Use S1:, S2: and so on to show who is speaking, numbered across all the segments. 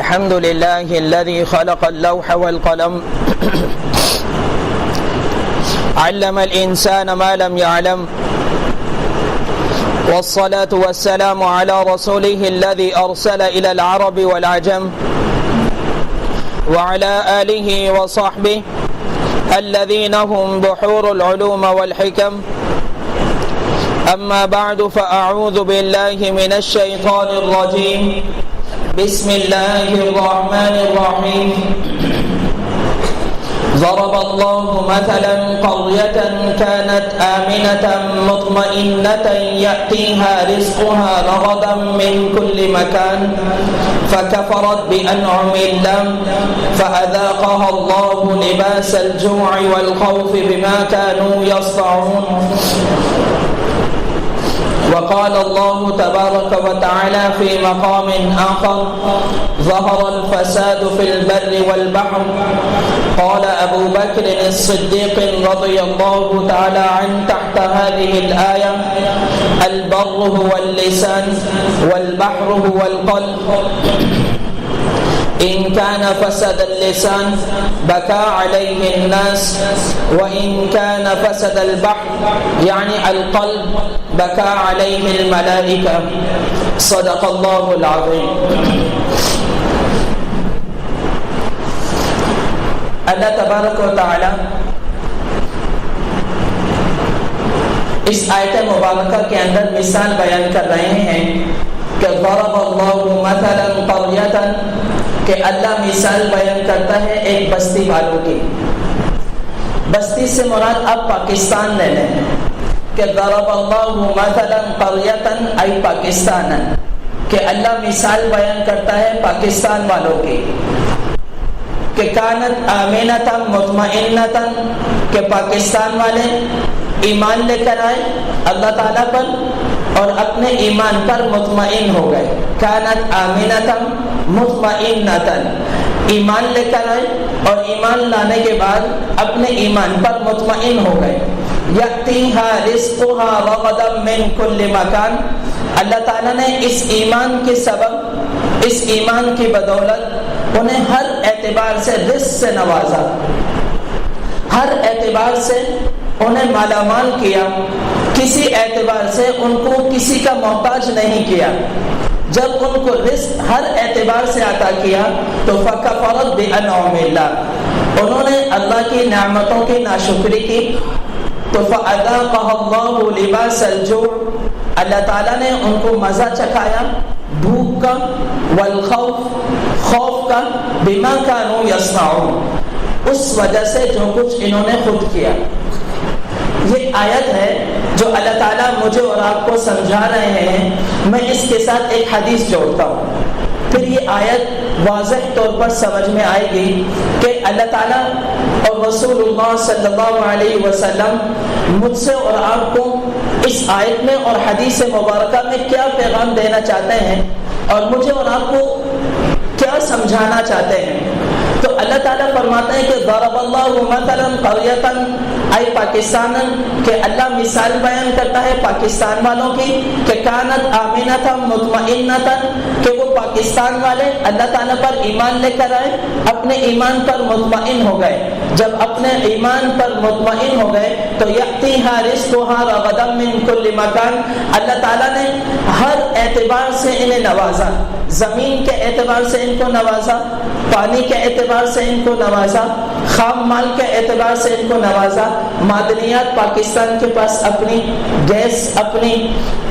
S1: الحمد لله الذي خلق اللوح والقلم علم الإنسان ما لم يعلم والصلاة والسلام على رسوله الذي أرسل إلى العرب والعجم وعلى آله وصحبه الذين هم بحور العلوم والحكم أما بعد فأعوذ بالله من الشيطان الرجيم بسم الله الرحمن الرحيم ضرب الله مثلا قرية كانت آمنة مطمئنة يأتيها رزقها رغدا من كل مكان فكفرت بأنعم الله فأذاقها الله لباس الجوع والخوف بما كانوا يصنعون وقال الله تبارك وتعالى في مقام آخر ظهر الفساد في البر والبحر قال أبو بكر الصديق رضي الله تعالى عنه تحت هذه الآية البر هو اللسان والبحر هو القلب إن كان فسد اللسان بكى عليه الناس وإن كان فسد البحر يعني القلب بكى عليه الملائكة صدق الله العظيم. اللہ تبارک و تعالی اس آیت مبارکہ کے اندر مثال بیان کر رہے ہیں کہ ضرب اللہ مثلا قریۃ، کہ اللہ مثال بیان کرتا ہے ایک بستی والوں کی. بستی سے مراد اب پاکستان لے لیں کہ ضرب اللہ مثلا قریۃ ای پاکستان، کہ اللہ مثال بیان کرتا ہے پاکستان والوں کی کہ کانت آمنۃ مطمئنۃ، کہ پاکستان والے ایمان لے کر آئے اللہ تعالیٰ پر اور اپنے ایمان پر مطمئن ہو گئے. کانت آمنۃ مطمئنۃ، ایمان لے کر آئے اور ایمان لانے کے بعد اپنے ایمان پر مطمئن ہو گئے. یأتیہا رزقہا رغدا من کل مکان، اللہ تعالیٰ نے اس ایمان کے سبب، اس ایمان کی بدولت انہیں ہر اعتبار سے رزق سے نوازا، ہر اعتبار سے انہیں مالا مال کیا، کسی اعتبار سے ان کو کسی کا محتاج نہیں کیا. جب ان کو رزق ہر اعتبار سے عطا کیا تو فکفرت بانعم اللہ، انہوں نے اللہ کی نعمتوں کی ناشکری کی تو فاذاقها اللہ لباس الجوع، اللہ تعالیٰ نے ان کو مزہ چکھایا بھوک کا، والخوف، خوف کا، بما كانوا يصنعون، اس وجہ سے جو کچھ انہوں نے خود کیا. یہ آیت ہے جو اللہ تعالیٰ مجھے اور آپ کو سمجھا رہے ہیں. میں اس کے ساتھ ایک حدیث جوڑتا ہوں، پھر یہ آیت واضح طور پر سمجھ میں آئے گی کہ اللہ تعالیٰ اور رسول اللہ صلی اللہ علیہ وسلم مجھ سے اور آپ کو اس آیت میں اور حدیث مبارکہ میں کیا پیغام دینا چاہتے ہیں اور مجھے اور آپ کو کیا سمجھانا چاہتے ہیں. تو اللہ تعالیٰ فرماتے ہیں کہ ضرب اللہ مثلا قریۃ ای پاکستان، کہ اللہ مثال بیان کرتا ہے پاکستان والوں کی کہ کانت آمنۃ مطمئنۃ، کہ وہ پاکستان والے اللہ تعالیٰ پر ایمان لے کر آئے، اپنے ایمان پر مطمئن ہو گئے. جب اپنے ایمان پر مطمئن ہو گئے تو یأتیہا رزقہا رغدا من کل مکان، اللہ تعالیٰ نے ہر اعتبار سے انہیں نوازا، زمین کے اعتبار سے ان کو نوازا، پانی کے اعتبار سے ان کو نوازا، خام مال کے اعتبار سے ان کو نوازا. معدنیات پاکستان کے پاس اپنی، گیس اپنی،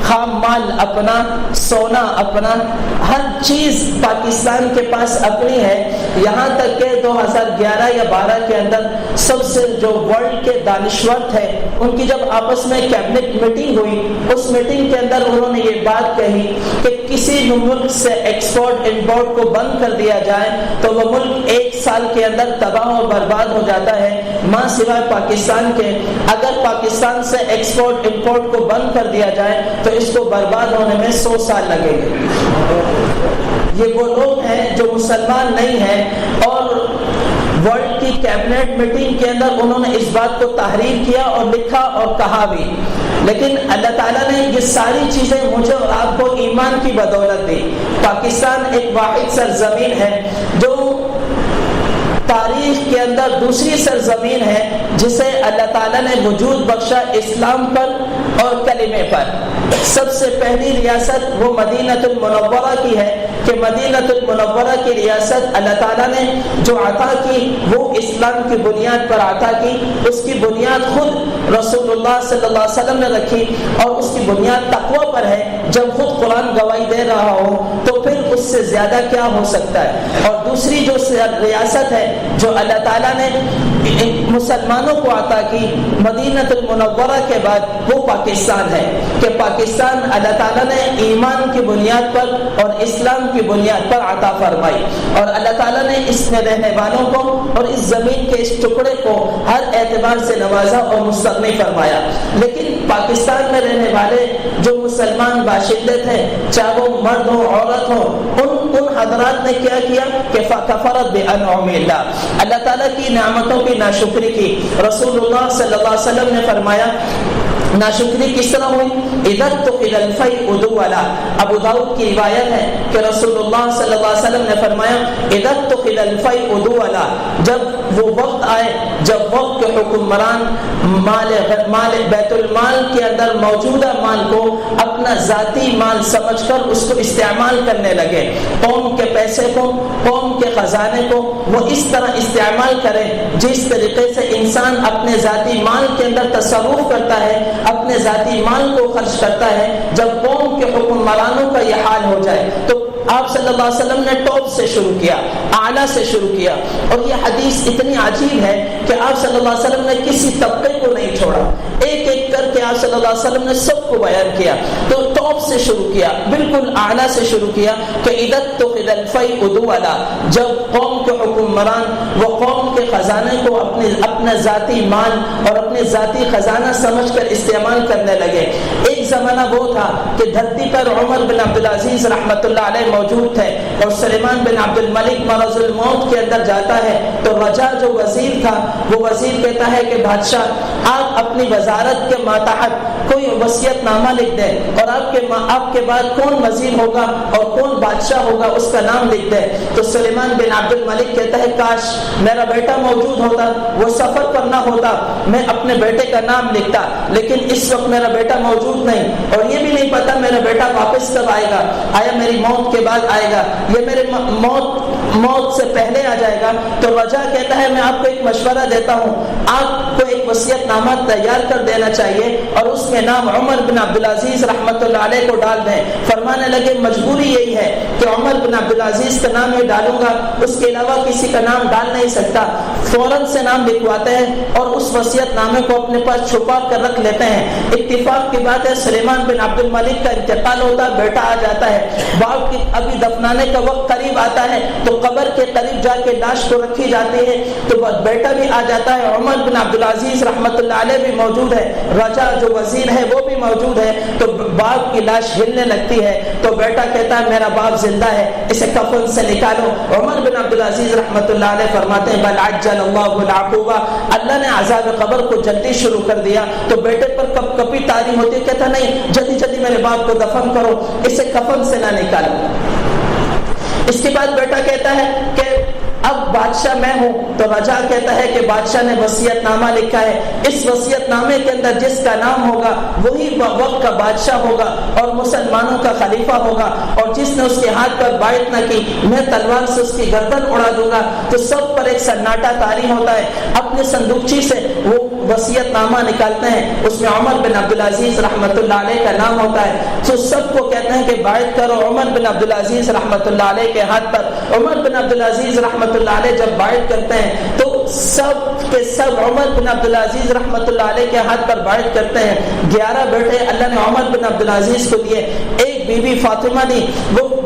S1: خام مال اپنا، سونا اپنا، ہر چیز پاکستان کے پاس اپنی ہے. یہاں تک کہ 2011 یا 12 کے اندر سب سے جو ورلڈ کے دانشور تھے ان کی جب آپس میں کیبنٹ میٹنگ ہوئی، اس میٹنگ کے اندر انہوں نے یہ بات کہی کہ کسی ملک سے ایکسپورٹ امپورٹ کو بند کر دیا جائے تو وہ ملک 1 سال کے اندر تباہ و برباد ہو جاتا ہے ماں سوائے پاکستان کے. اگر پاکستان سے ایکسپورٹ امپورٹ کو بند کر دیا جائے تو اس کو برباد ہونے میں 100 سال لگیں گے. یہ وہ لوگ ہیں جو مسلمان نہیں ہیں اور ورلڈ کی کیبنٹ میٹنگ کے اندر انہوں نے اس بات کو تحریر کیا اور لکھا اور کہا بھی. لیکن اللہ تعالیٰ نے یہ ساری چیزیں مجھے اور آپ کو ایمان کی بدولت دی۔ پاکستان ایک واحد سرزمین ہے جو تاریخ کے اندر دوسری سرزمین ہے جسے اللہ تعالیٰ نے وجود بخشا اسلام پر اور کلمے پر۔ سب سے پہلی ریاست وہ مدینہ المنورہ کی ہے کہ مدینہ المنورہ کی ریاست اللہ تعالیٰ نے جو عطا کی وہ اسلام کی بنیاد پر عطا کی۔ اس کی بنیاد خود رسول اللہ صلی اللہ علیہ وسلم نے رکھی اور اس کی بنیاد تقوی پر ہے۔ جب خود قرآن گواہی دے رہا ہو تو پھر اس سے زیادہ کیا ہو سکتا ہے۔ اور دوسری جو ریاست ہے جو اللہ تعالیٰ نے مسلمانوں کو عطا کی مدینہ المنورہ کے بعد وہ پاکستان ہے کہ پاکستان اللہ تعالیٰ نے ایمان کی بنیاد پر اور اسلام کی بنیاد پر عطا فرمائی، اور اللہ تعالیٰ نے اس میں رہنے والوں کو اور اس زمین کے اس ٹکڑے کو ہر اعتبار سے نوازا اور مستغنی فرمایا۔ لیکن پاکستان میں رہنے والے جو مسلمان باشندے تھے چاہے وہ مرد ہو عورت ہو ان حضرات نے کیا کیا کہ فَكَفَرَتْ بِأَنْعُمِ اللَّهِ، اللہ تعالیٰ کی نعمتوں کی ناشکری کی۔ رسول اللہ صلی اللہ علیہ وسلم نے فرمایا ناشکری کس طرح ہوئی؟ اذا اتخذ الفیء دولا، ابو داؤد کی روایت ہے کہ رسول اللہ صلی اللہ علیہ وسلم نے فرمایا اذا اتخذ الفیء دولا، جب وہ وقت آئے جب وقت کے حکمران مال بیت المال کے اندر موجودہ مال کو اپنا ذاتی مال سمجھ کر اس کو استعمال کرنے لگے، قوم کے پیسے کو قوم کے خزانے کو وہ اس طرح استعمال کرے جس طریقے سے انسان اپنے ذاتی مال کے اندر تصرف کرتا ہے، اپنے ذاتی مال کو خرچ کرتا ہے۔ جب قوم کے حکمرانوں کا یہ حال ہو جائے تو آپ صلی اللہ علیہ وسلم نے ٹاپ سے شروع کیا، اعلیٰ سے شروع کیا، اور یہ حدیث اتنی عجیب ہے کہ آپ صلی اللہ علیہ وسلم نے کسی طبقے کو نہیں چھوڑا، ایک ایک کر کے آپ صلی اللہ علیہ وسلم نے سب کو بیان کیا۔ تو ٹاپ سے شروع کیا، بالکل اعلیٰ سے شروع کیا کہ اذا اتخذ الفیء دولا، جب قوم کے حکمران وہ قوم کے خزانے کو اپنا ذاتی مال اور اپنے ذاتی خزانہ سمجھ کر استعمال کرنے لگے۔ ایک زمانہ وہ تھا کہ دھرتی پر عمر بن عبدالعزیز رحمۃ اللہ علیہ موجود تھے اور سلیمان بن عبد الملک مرض الموت کے اندر جاتا ہے تو رجا جو وزیر تھا وہ وزیر کہتا ہے کہ بادشاہ آپ اپنی وزارت کے ماتحت کوئی وصیت نامہ لکھ دیں اور آپ کے بعد کون وزیر ہوگا اور کون بادشاہ ہوگا اس کا نام لکھ دیں۔ تو سلیمان بن عبد الملک کہتا ہے کاش میرا بیٹا موجود ہوتا، وہ سفر پر نہ ہوتا، میں اپنے بیٹے کا نام لکھتا، لیکن اس وقت میرا بیٹا موجود نہیں اور یہ بھی نہیں پتا میرا بیٹا واپس کب آئے گا، آیا میری موت کے بعد آئے گا، یہ میرے موت سے پہلے آ جائے گا۔ تو رجا کہتا ہے میں آپ کو ایک مشورہ دیتا ہوں، آپ کو ایک وصیت نامہ تیار کر دینا چاہیے اور اس میں نام عمر بن عبدالعزیز رحمۃ اللہ علیہ کو ڈال دیں۔ فرمانے لگے مجبوری یہی ہے کہ عمر بن عبدالعزیز کا نام یہ ڈالوں گا، اس کے علاوہ کسی کا نام ڈال نہیں سکتا۔ فوراً سے نام لکھواتے ہیں اور اس وصیت نامے کو اپنے پاس چھپا کر رکھ لیتے ہیں۔ اتفاق کی بات ہے سلیمان بن عبد الملک کا انتقال ہوتا، بیٹا آ جاتا ہے، باپ کی ابھی دفنانے کا وقت قریب آتا ہے تو قبر کے قریب جا کے لاش کو رکھی جاتی ہے تو بیٹا بھی آ جاتا ہے، عمر بن عبدالعزیز رحمۃ اللہ علیہ بھی موجود ہے، رجا جو وزیر ہے وہ بھی موجود ہے، تو باپ کی لاش ہلنے لگتی ہے تو بیٹا کہتا ہے میرا باپ زندہ ہے، اسے کفن سے نکالو۔ عمر بن عبدالعزیز رحمۃ اللہ علیہ فرماتے ہیں بل عجل اللہ العقوبہ، اللہ نے عذاب قبر کو جلدی شروع کر دیا۔ تو بیٹے پر کب کبھی تاری ہوتی ہے، کہتا نہیں جلدی جلدی میرے باپ کو دفن کرو، اسے کفن سے نہ نکالو۔ اس کے بعد بیٹا کہتا ہے کہ اب بادشاہ میں ہوں، تو رجا کہتا ہے کہ بادشاہ نے وصیت نامہ لکھا ہے، اس وصیت نامے کے اندر جس کا نام ہوگا وہی وقت کا بادشاہ ہوگا اور مسلمانوں کا خلیفہ ہوگا، اور جس نے اس کے ہاتھ پر بیعت نہ کی میں تلوار سے اس کی گردن اڑا دوں گا۔ تو سب پر ایک سناٹا طاری ہوتا ہے، اپنے صندوقچی سے وہ وصیت نامہ نکالتے ہیں، اس میں عمر بن عبدالعزیز رحمۃ اللہ علیہ کا نام ہوتا ہے، تو سب کو کہتے ہیں کہ بیعت کرو عمر بن عبدالعزیز رحمۃ اللہ علیہ کے ہاتھ پر۔ عمر بن عبدالعزیز رحمۃ اللہ علیہ جب بیعت کرتے ہیں تو سب کے سب عمر بن عبدالعزیز رحمۃ اللہ علیہ کے ہاتھ پر بیعت کرتے ہیں۔ 11 بیٹے اللہ نے عمر بن عبدالعزیز کو دیے، ایک بیوی فاطمہ دی،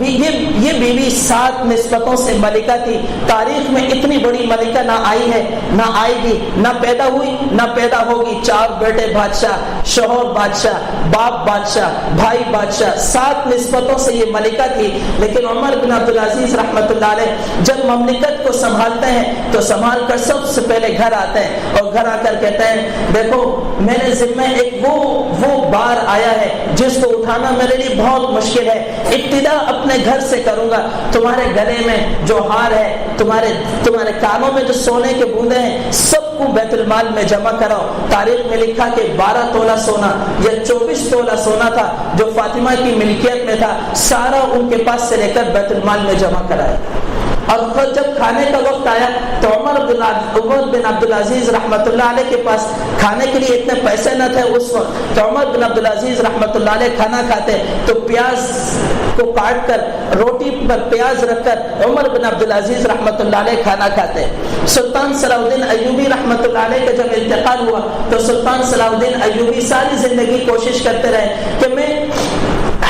S1: یہ بیوی 7 نسبتوں سے ملکہ تھی، تاریخ میں اتنی بڑی ملکہ نہ آئی ہے نہ آئے گی، نہ پیدا ہوئی نہ پیدا ہوگی۔ 4 بیٹے بادشاہ، شوہر بادشاہ، باپ بادشاہ، بھائی بادشاہ، 7 نسبتوں سے یہ ملکہ تھی۔ لیکن عمر بن عبدالعزیز رحمۃ اللہ علیہ جب مملکت کو سنبھالتے ہیں تو سنبھال کر سب سے پہلے گھر آتے ہیں اور گھر آ کر کہتے ہیں دیکھو میرے ذمہ ایک وہ بار آیا ہے جس کو اٹھانا میرے لیے بہت مشکل ہے، ابتدا اپنے گھر سے کروں گا، تمہارے گلے میں جو ہار ہے، تمہارے کانوں میں جو سونے کے بوندے ہیں، سب کو بیت المال میں جمع کراؤ۔ تاریخ میں لکھا کہ 12 تولہ سونا یا 24 تولہ سونا تھا جو فاطمہ کی ملکیت میں تھا، سارا ان کے پاس سے لے کر بیت المال میں جمع کرائے۔ اور جب کھانے کا وقت آیا تو عمر بن عبدالعزیز رحمۃ اللہ علیہ کے پاس کھانے کے لیے اتنے پیسے نہ تھے اس وقت، تو عمر بن عبدالعزیز رحمۃ اللہ علیہ کھانا کھاتے تو پیاز کو کاٹ کر روٹی پر پیاز رکھ کر عمر بن عبدالعزیز رحمۃ اللہ علیہ کھانا کھاتے۔ سلطان صلاح الدین ایوبی رحمۃ اللہ علیہ کا جب انتقال ہوا تو سلطان صلاح الدین ایوبی ساری زندگی کوشش کرتے رہے کہ میں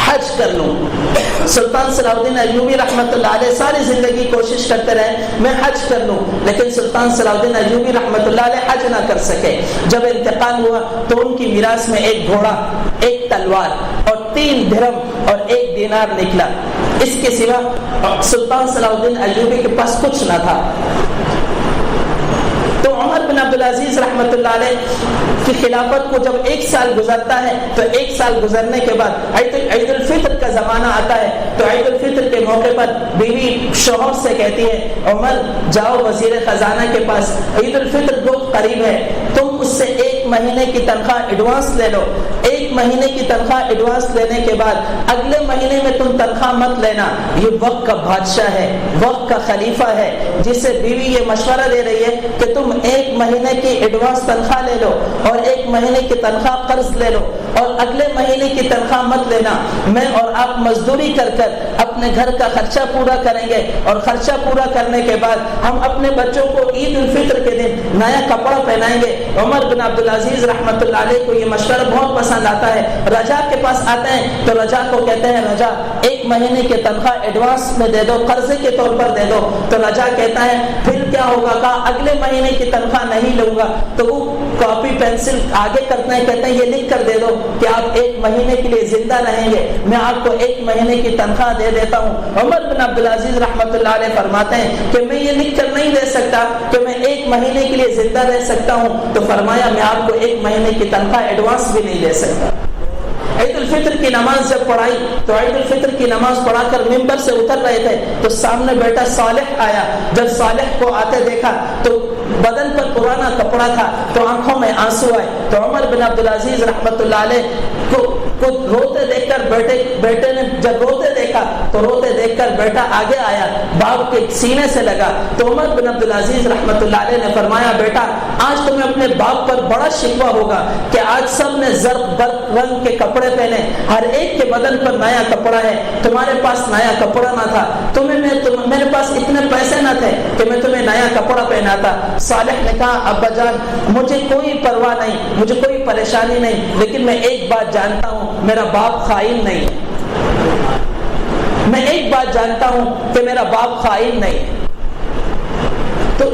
S1: حج کر لوں۔ سلطان صلاح الدین ایوبی رحمۃ اللہ علیہ ساری زندگی کوشش کرتے رہے میں حج کر لوں، لیکن سلطان صلاح الدین ایوبی رحمۃ اللہ علیہ حج نہ کر سکے۔ جب انتقال ہوا تو ان کی میراث میں ایک گھوڑا، ایک تلوار اور 3 درہم اور 1 دینار نکلا، اس کے سوا سلطان صلاح الدین ایوبی کے پاس کچھ نہ تھا۔ تو عمر بن عبدالعزیز رحمۃ اللہ علیہ کی خلافت کو جب 1 سال گزرتا ہے تو 1 سال گزرنے کے بعد عید الفطر کا زمانہ آتا ہے، تو عید الفطر کے موقع پر بیوی شوہر سے کہتی ہے عمر جاؤ وزیر خزانہ کے پاس، عید الفطر بہت قریب ہے، تم اس سے 1 مہینے کی تنخواہ ایڈوانس لے لو۔ 1 مہینے کی تنخواہ ایڈوانس لینے کے بعد اگلے مہینے میں تم تنخواہ مت لینا۔ یہ وقت کا بادشاہ ہے، وقت کا خلیفہ ہے، جسے بیوی یہ مشورہ دے رہی ہے کہ تم 1 مہینے کی ایڈوانس تنخواہ لے لو اور 1 مہینے کی تنخواہ قرض لے لو اور اگلے مہینے کی تنخواہ مت لینا۔ میں اور آپ مزدوری کر کر اپنے گھر کا خرچہ پورا کریں گے اور خرچہ پورا کرنے کے بعد ہم اپنے بچوں کو عید الفطر کے دن نیا کپڑا پہنائیں گے۔ عمر بن عبدالعزیز رحمۃ اللہ علیہ کو یہ مشورہ بہت پسند آتا ہے۔ رجا کے پاس آتے ہیں تو رجا کو کہتے ہیں رجا 1 مہینے کی تنخواہ ایڈوانس میں دے دو، قرضے کے طور پر دے دو۔ تو رجا کہتا ہے پھر کیا ہوگا، کہا اگلے مہینے کی تنخواہ نہیں لوں گا۔ تو وہ کاپی پینسل آگے کرتے ہیں، کہتے ہیں یہ لکھ کر دے دو کہ آپ 1 مہینے کے لیے زندہ رہیں گے، میں آپ کو 1 مہینے کی تنخواہ دے دیتا ہوں۔ عمر بن عبدالعزیز رحمۃ اللہ علیہ فرماتے ہیں کہ میں یہ لکھ کر نہیں دے سکتا کہ میں 1 مہینے کے لیے زندہ رہ سکتا ہوں، تو فرمایا میں آپ کو 1 مہینے کی تنخواہ ایڈوانس بھی نہیں دے سکتا۔ عید الفطر کی نماز جب پڑھائی تو عید الفطر کی نماز پڑھا کر ممبر سے اتر رہے تھے تو سامنے بیٹا صالح آیا۔ جب صالح کو آتے دیکھا تو بدن پر پرانا کپڑا تھا تو آنکھوں میں آنسو آئے، تو عمر بن عبدالعزیز رحمۃ اللہ علیہ کو روتے دیکھ کر بیٹے نے جب روتے دیکھا تو روتے دیکھ کر بیٹا آگے آیا، باپ کے سینے سے لگا۔ تو عمر بن عبدالعزیز رحمۃ اللہ علیہ نے فرمایا بیٹا آج تمہیں اپنے باپ پر بڑا شکوہ ہوگا کہ آج سب نے زرد برق رنگ کے کپڑے پہنے، ہر ایک کے بدن پر نیا کپڑا ہے، تمہارے پاس نیا کپڑا نہ تھا، میرے پاس اتنے پیسے نہ تھے کہ میں تمہیں نیا کپڑا پہناتا۔ صالح نے کہا ابا جان مجھے کوئی پرواہ نہیں، مجھے کوئی پریشانی نہیں، لیکن میں ایک بات جانتا ہوں میرا باپ خائن نہیں ہے، میں ایک بات جانتا ہوں کہ میرا باپ خائن نہیں ہے۔ تو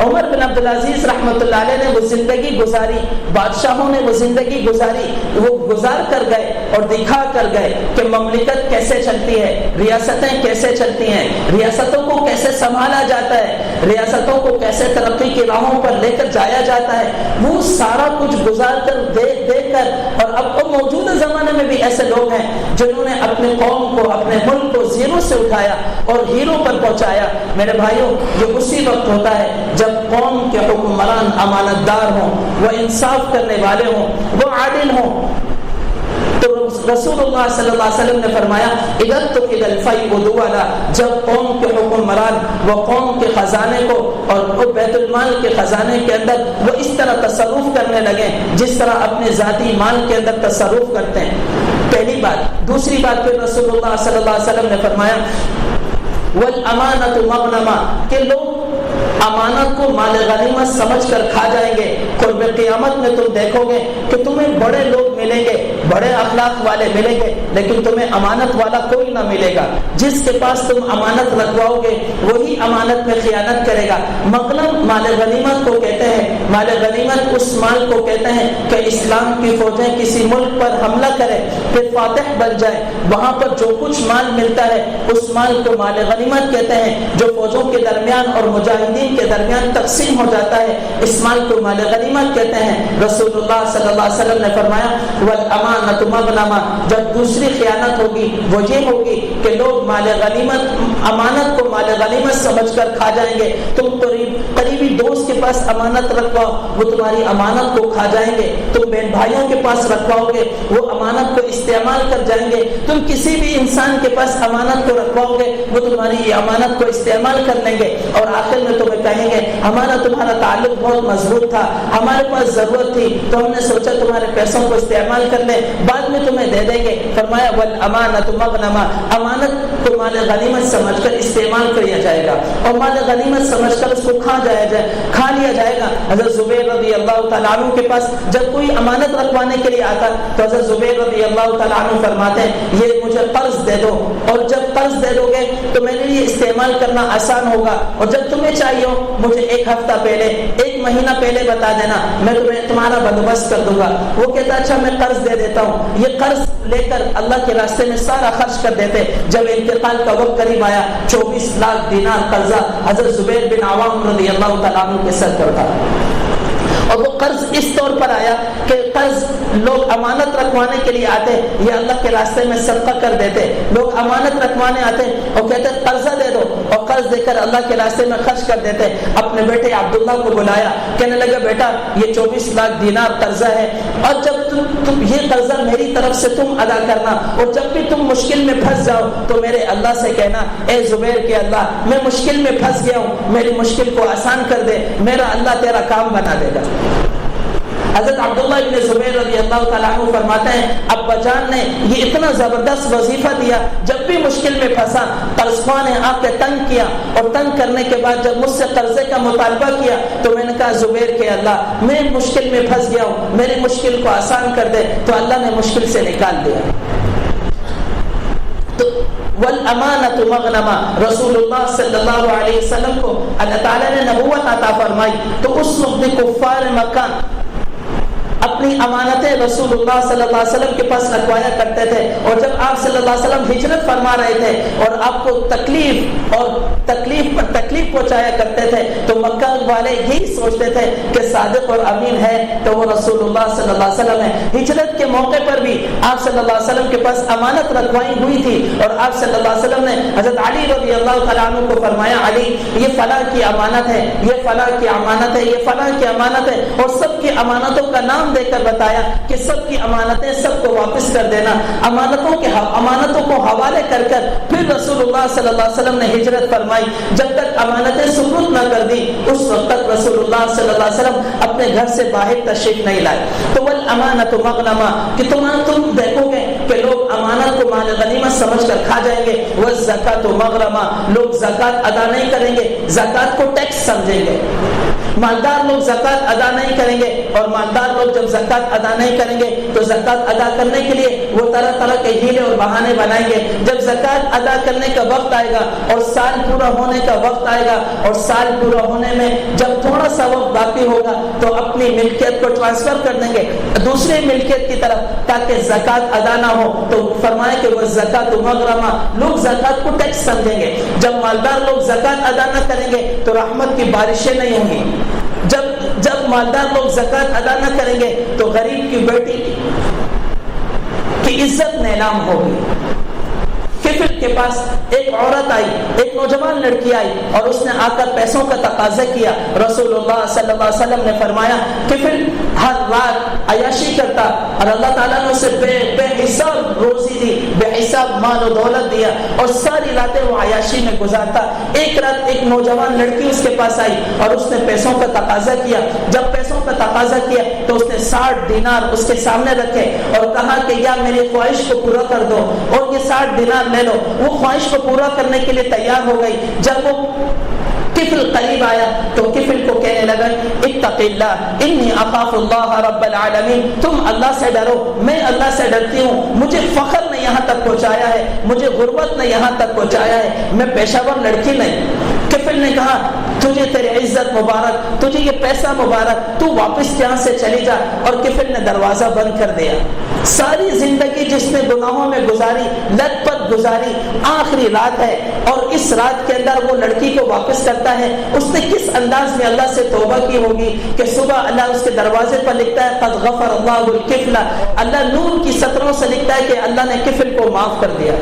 S1: عمر بن عبدالعزیز رحمۃ اللہ علیہ نے وہ زندگی گزاری، بادشاہوں نے وہ زندگی گزاری، وہ گزار کر گئے اور دکھا کر گئے کہ مملکت کیسے چلتی ہے، ریاستیں کیسے چلتی ہیں، ریاستوں کو کیسے سنبھالا جاتا ہے، ریاستوں کو کیسے ترقی کی راہوں پر لے کر جایا جاتا ہے، وہ سارا کچھ گزار کر دیکھ کر۔ اور اب موجودہ زمانے میں بھی ایسے لوگ ہیں جنہوں نے اپنے قوم کو، اپنے ملک کو زیرو سے اٹھایا اور ہیرو پر پہنچایا۔ میرے بھائیوں یہ اسی وقت ہوتا ہے جب قوم کے حکمران امانت دار ہوں، وہ انصاف کرنے والے ہوں، وہ عادل ہوں۔ تو رسول اللہ صلی اللہ علیہ وسلم نے فرمایا اذا اتخذ الفیء دولا، جب قوم کے حکمران وہ قوم کے خزانے کو اور بیت المال کے خزانے کے اندر وہ اس طرح تصرف کرنے لگے جس طرح اپنے ذاتی مال کے اندر تصرف کرتے ہیں۔ پہلی بات۔ دوسری بات پھر رسول اللہ صلی اللہ علیہ وسلم نے فرمایا والامانۃ مغنمہ، کہ لوگ امانت کو مال غنیمت سمجھ کر کھا جائیں گے۔ قرب قیامت میں تم دیکھو گے کہ تمہیں بڑے لوگ ملیں گے، بڑے اخلاق والے ملیں گے، لیکن تمہیں امانت والا کوئی نہ ملے گا۔ جس کے پاس تم امانت رکھواؤ گے وہی امانت میں خیانت کرے گا۔ مغنم مال غنیمت کو کہتے ہیں مال غنیمت اس مال کو کہتے ہیں کہ اسلام کی فوجیں کسی ملک پر حملہ کریں پھر فاتح بن جائیں، وہاں پر جو کچھ مال ملتا ہے اس مال کو مال غنیمت کہتے ہیں، جو فوجوں کے درمیان اور مجاہدین کے درمیان تقسیم ہو جاتا ہے اس مال کو مال غنیمت کہتے ہیں۔ رسول اللہ صلی اللہ علیہ وسلم نے فرمایا والامانۃ مغنمہ، جب دوسری خیانت ہوگی وہ یہ ہوگی کہ لوگ مال غنیمت امانت کو مال غنیمت سمجھ کر کھا جائیں گے، تم قریبی دوست کے پاس امانت رکھواؤ وہ تمہاری امانت کو کھا جائیں گے، تم بہن بھائیوں کے پاس رکھواؤ گے وہ امانت کو استعمال کر جائیں گے، تم کسی بھی انسان کے پاس امانت کو رکھواؤ گے وہ تمہاری امانت کو استعمال کر لیں گے، اور آخر میں تمہیں کہیں گے ہمارا تمہارا تعلق بہت مضبوط تھا، ہمارے پاس ضرورت تھی تو ہم نے سوچا تمہارے پیسوں کو استعمال کر لیں، بعد میں تمہیں دے دیں گے۔ فرمایا والامانۃ مغنمہ، امانت کو مال غنیمت سمجھ کر استعمال کیا جائے گا اور مال غنیمت سمجھ کر اس کو کھا لیا جائے گا۔ حضرت زبیر رضی اللہ تعالیٰ عنہ کے پاس جب کوئی امانت رکھوانے کے لیے آتا تو حضرت زبیر رضی اللہ تعالیٰ عنہ فرماتے ہیں یہ مجھے قرض دے دو، اور جب قرض دے دو گے تو میرے لیے استعمال کرنا آسان ہوگا، اور جب تمہیں چاہیے ہو مجھے ایک ہفتہ پہلے ایک مہینہ پہلے بتا دینا، میں تمہارا بندوبست کر دوں گا۔ وہ کہتا اچھا میں قرض دے دیتا ہوں، یہ قرض لے کر اللہ کے راستے میں سارا خرچ کر دیتے۔ جب انتقال کا وقت قریب آیا 24 لاکھ دینار قرضہ حضرت زبیر بن عوام رضی اللہ تعالیٰ عنہ کے سر پر تھا، اور وہ قرض اس طور پر آیا کہ قرض لوگ امانت رکھوانے کے لیے آتے یہ اللہ کے راستے میں صدقہ کر دیتے، لوگ امانت رکھوانے آتے اور کہتے قرضہ دے دو، اور قرض دے کر اللہ کے راستے میں خرچ کر دیتے۔ اپنے بیٹے عبداللہ کو بلایا، کہنے لگا بیٹا یہ 24 لاکھ دینار قرضہ ہے، اور جب تم یہ قرضہ میری طرف سے تم ادا کرنا، اور جب بھی تم مشکل میں پھنس جاؤ تو میرے اللہ سے کہنا اے زبیر کے اللہ میں مشکل میں پھنس گیا ہوں، میری مشکل کو آسان کر دے، میرا اللہ تیرا کام بنا دے گا۔ حضرت عبداللہ ابن زبیر رضی اللہ تعالیٰ عنہ فرماتے ہیں ابا جان نے یہ اتنا زبردست وظیفہ دیا، جب بھی مشکل میں پھنسا قرض خواہ نے آ کے تنگ کیا، اور تنگ کرنے کے بعد جب مجھ سے قرضے کا مطالبہ کیا تو میں نے کہا زبیر کے اللہ میں مشکل میں پھنس گیا ہوں، میری مشکل کو آسان کر دے، تو اللہ نے مشکل سے نکال دیا۔ تو والامانۃ مغنمہ، رسول اللہ صلی اللہ علیہ وسلم کو اللہ تعالیٰ نے نبوت عطا فرمائی تو اس وقت کفار مکہ اپنی امانتیں رسول اللہ صلی اللہ علیہ وسلم کے پاس رکھوایا کرتے تھے، اور جب آپ صلی اللہ علیہ وسلم ہجرت فرما رہے تھے اور آپ کو تکلیف پر تکلیف پہنچایا کرتے تھے تو مکہ والے یہی سوچتے تھے کہ صادق اور امین ہے تو وہ رسول اللہ صلی اللہ علیہ وسلم ہے۔ ہجرت کے موقع پر بھی آپ صلی اللہ علیہ وسلم کے پاس امانت رکھوائی ہوئی تھی، اور آپ صلی اللہ علیہ وسلم نے حضرت علی رضی اللہ تعالیٰ عنہ کو فرمایا علی یہ فلاں کی امانت ہے، یہ فلاں کی امانت ہے، یہ فلاں کی امانت ہے، اور سب کی امانتوں کا نام دے کر بتایا کہ سب کی امانتیں سب کو واپس کر دینا، امانتوں کو حوالے کر پھر رسول اللہ صلی اللہ علیہ وسلم نے ہجرت فرمائی۔ جب تک امانتیں سپرد نہ کر دی اس وقت تک رسول اللہ صلی اللہ علیہ وسلم اپنے گھر سے باہر تشریف نہیں لائے۔ تو والامانۃ مغنمہ کہ تم دیکھو گے کہ لوگ امانت کو مال غنیمت سمجھ کر کھا جائیں گے، والزکاۃ مغرمہ لوگ زکات ادا نہیں کریں گے، زکات کو ٹیکس سمجھیں گے، مالدار لوگ زکات ادا نہیں کریں گے، اور مالدار لوگ جب زکات ادا نہیں کریں گے تو زکات ادا کرنے کے لیے وہ طرح طرح کے ہیلے اور بہانے بنائیں گے۔ جب زکات ادا کرنے کا وقت آئے گا اور سال پورا ہونے کا وقت آئے گا، اور سال پورا ہونے میں جب تھوڑا سا وقت باقی ہوگا تو اپنی ملکیت کو ٹرانسفر کر دیں گے دوسری ملکیت کی طرف تاکہ زکات ادا نہ ہو، تو فرمائے کہ وہ زکات مغرمہ لوگ زکات کو ٹیکس سمجھیں گے۔ جب مالدار لوگ زکات ادا نہ کریں گے تو رحمت کی بارشیں نہیں ہوں گی، جب مالدار لوگ زکات ادا نہ کریں گے تو غریب کی بیٹی کی عزت نیلام ہوگی۔ کفل کے پاس ایک عورت آئی، ایک نوجوان لڑکی آئی اور اس نے آ کر پیسوں کا تقاضا کیا۔ رسول اللہ صلی اللہ علیہ وسلم نے فرمایا کفل ہر رات عیاشی کرتا اور اللہ تعالیٰ نے اسے بے حساب روزی دی، بے حساب مال و دولت دیا اور ساری راتیں وہ عیاشی میں گزارتا۔ ایک رات ایک نوجوان لڑکی اس کے پاس آئی اور اس نے پیسوں کا تقاضا کیا۔ جب پیسوں کا تقاضا کیا تو اس نے 60 دینار اس کے سامنے رکھے اور کہا کہ یا میری خواہش کو پورا کر دو اور یہ 60 دینار لے لو۔ وہ خواہش کو پورا کرنے کے لیے تیار ہو گئی۔ جب وہ کفل قریب آیا تو کفل کو کہنے لگا اتق اللہ انی اخاف اللہ رب العالمین، تم اللہ سے ڈرو، میں اللہ سے ڈرتی ہوں، مجھے فخر نے یہاں تک پہنچایا ہے، مجھے غربت نے یہاں تک پہنچایا ہے، میں پیشہ ور لڑکی نہیں۔ کفل نے کہا تجھے تیری عزت مبارک، تجھے یہ پیسہ مبارک، تو واپس یہاں سے چلی جا، اور کفل نے دروازہ بند کر دیا۔ ساری زندگی جس نے گناہوں میں گزاری، لت پت گزاری، آخری رات ہے اور اس رات کے اندر وہ لڑکی کو واپس کرتا ہے، اس نے کس انداز میں اللہ سے توبہ کی ہوگی کہ صبح اللہ اس کے دروازے پر لکھتا ہے قد غفر اللہ الکفل، اللہ نور کی سطروں سے لکھتا ہے کہ اللہ نے کفل کو معاف کر دیا۔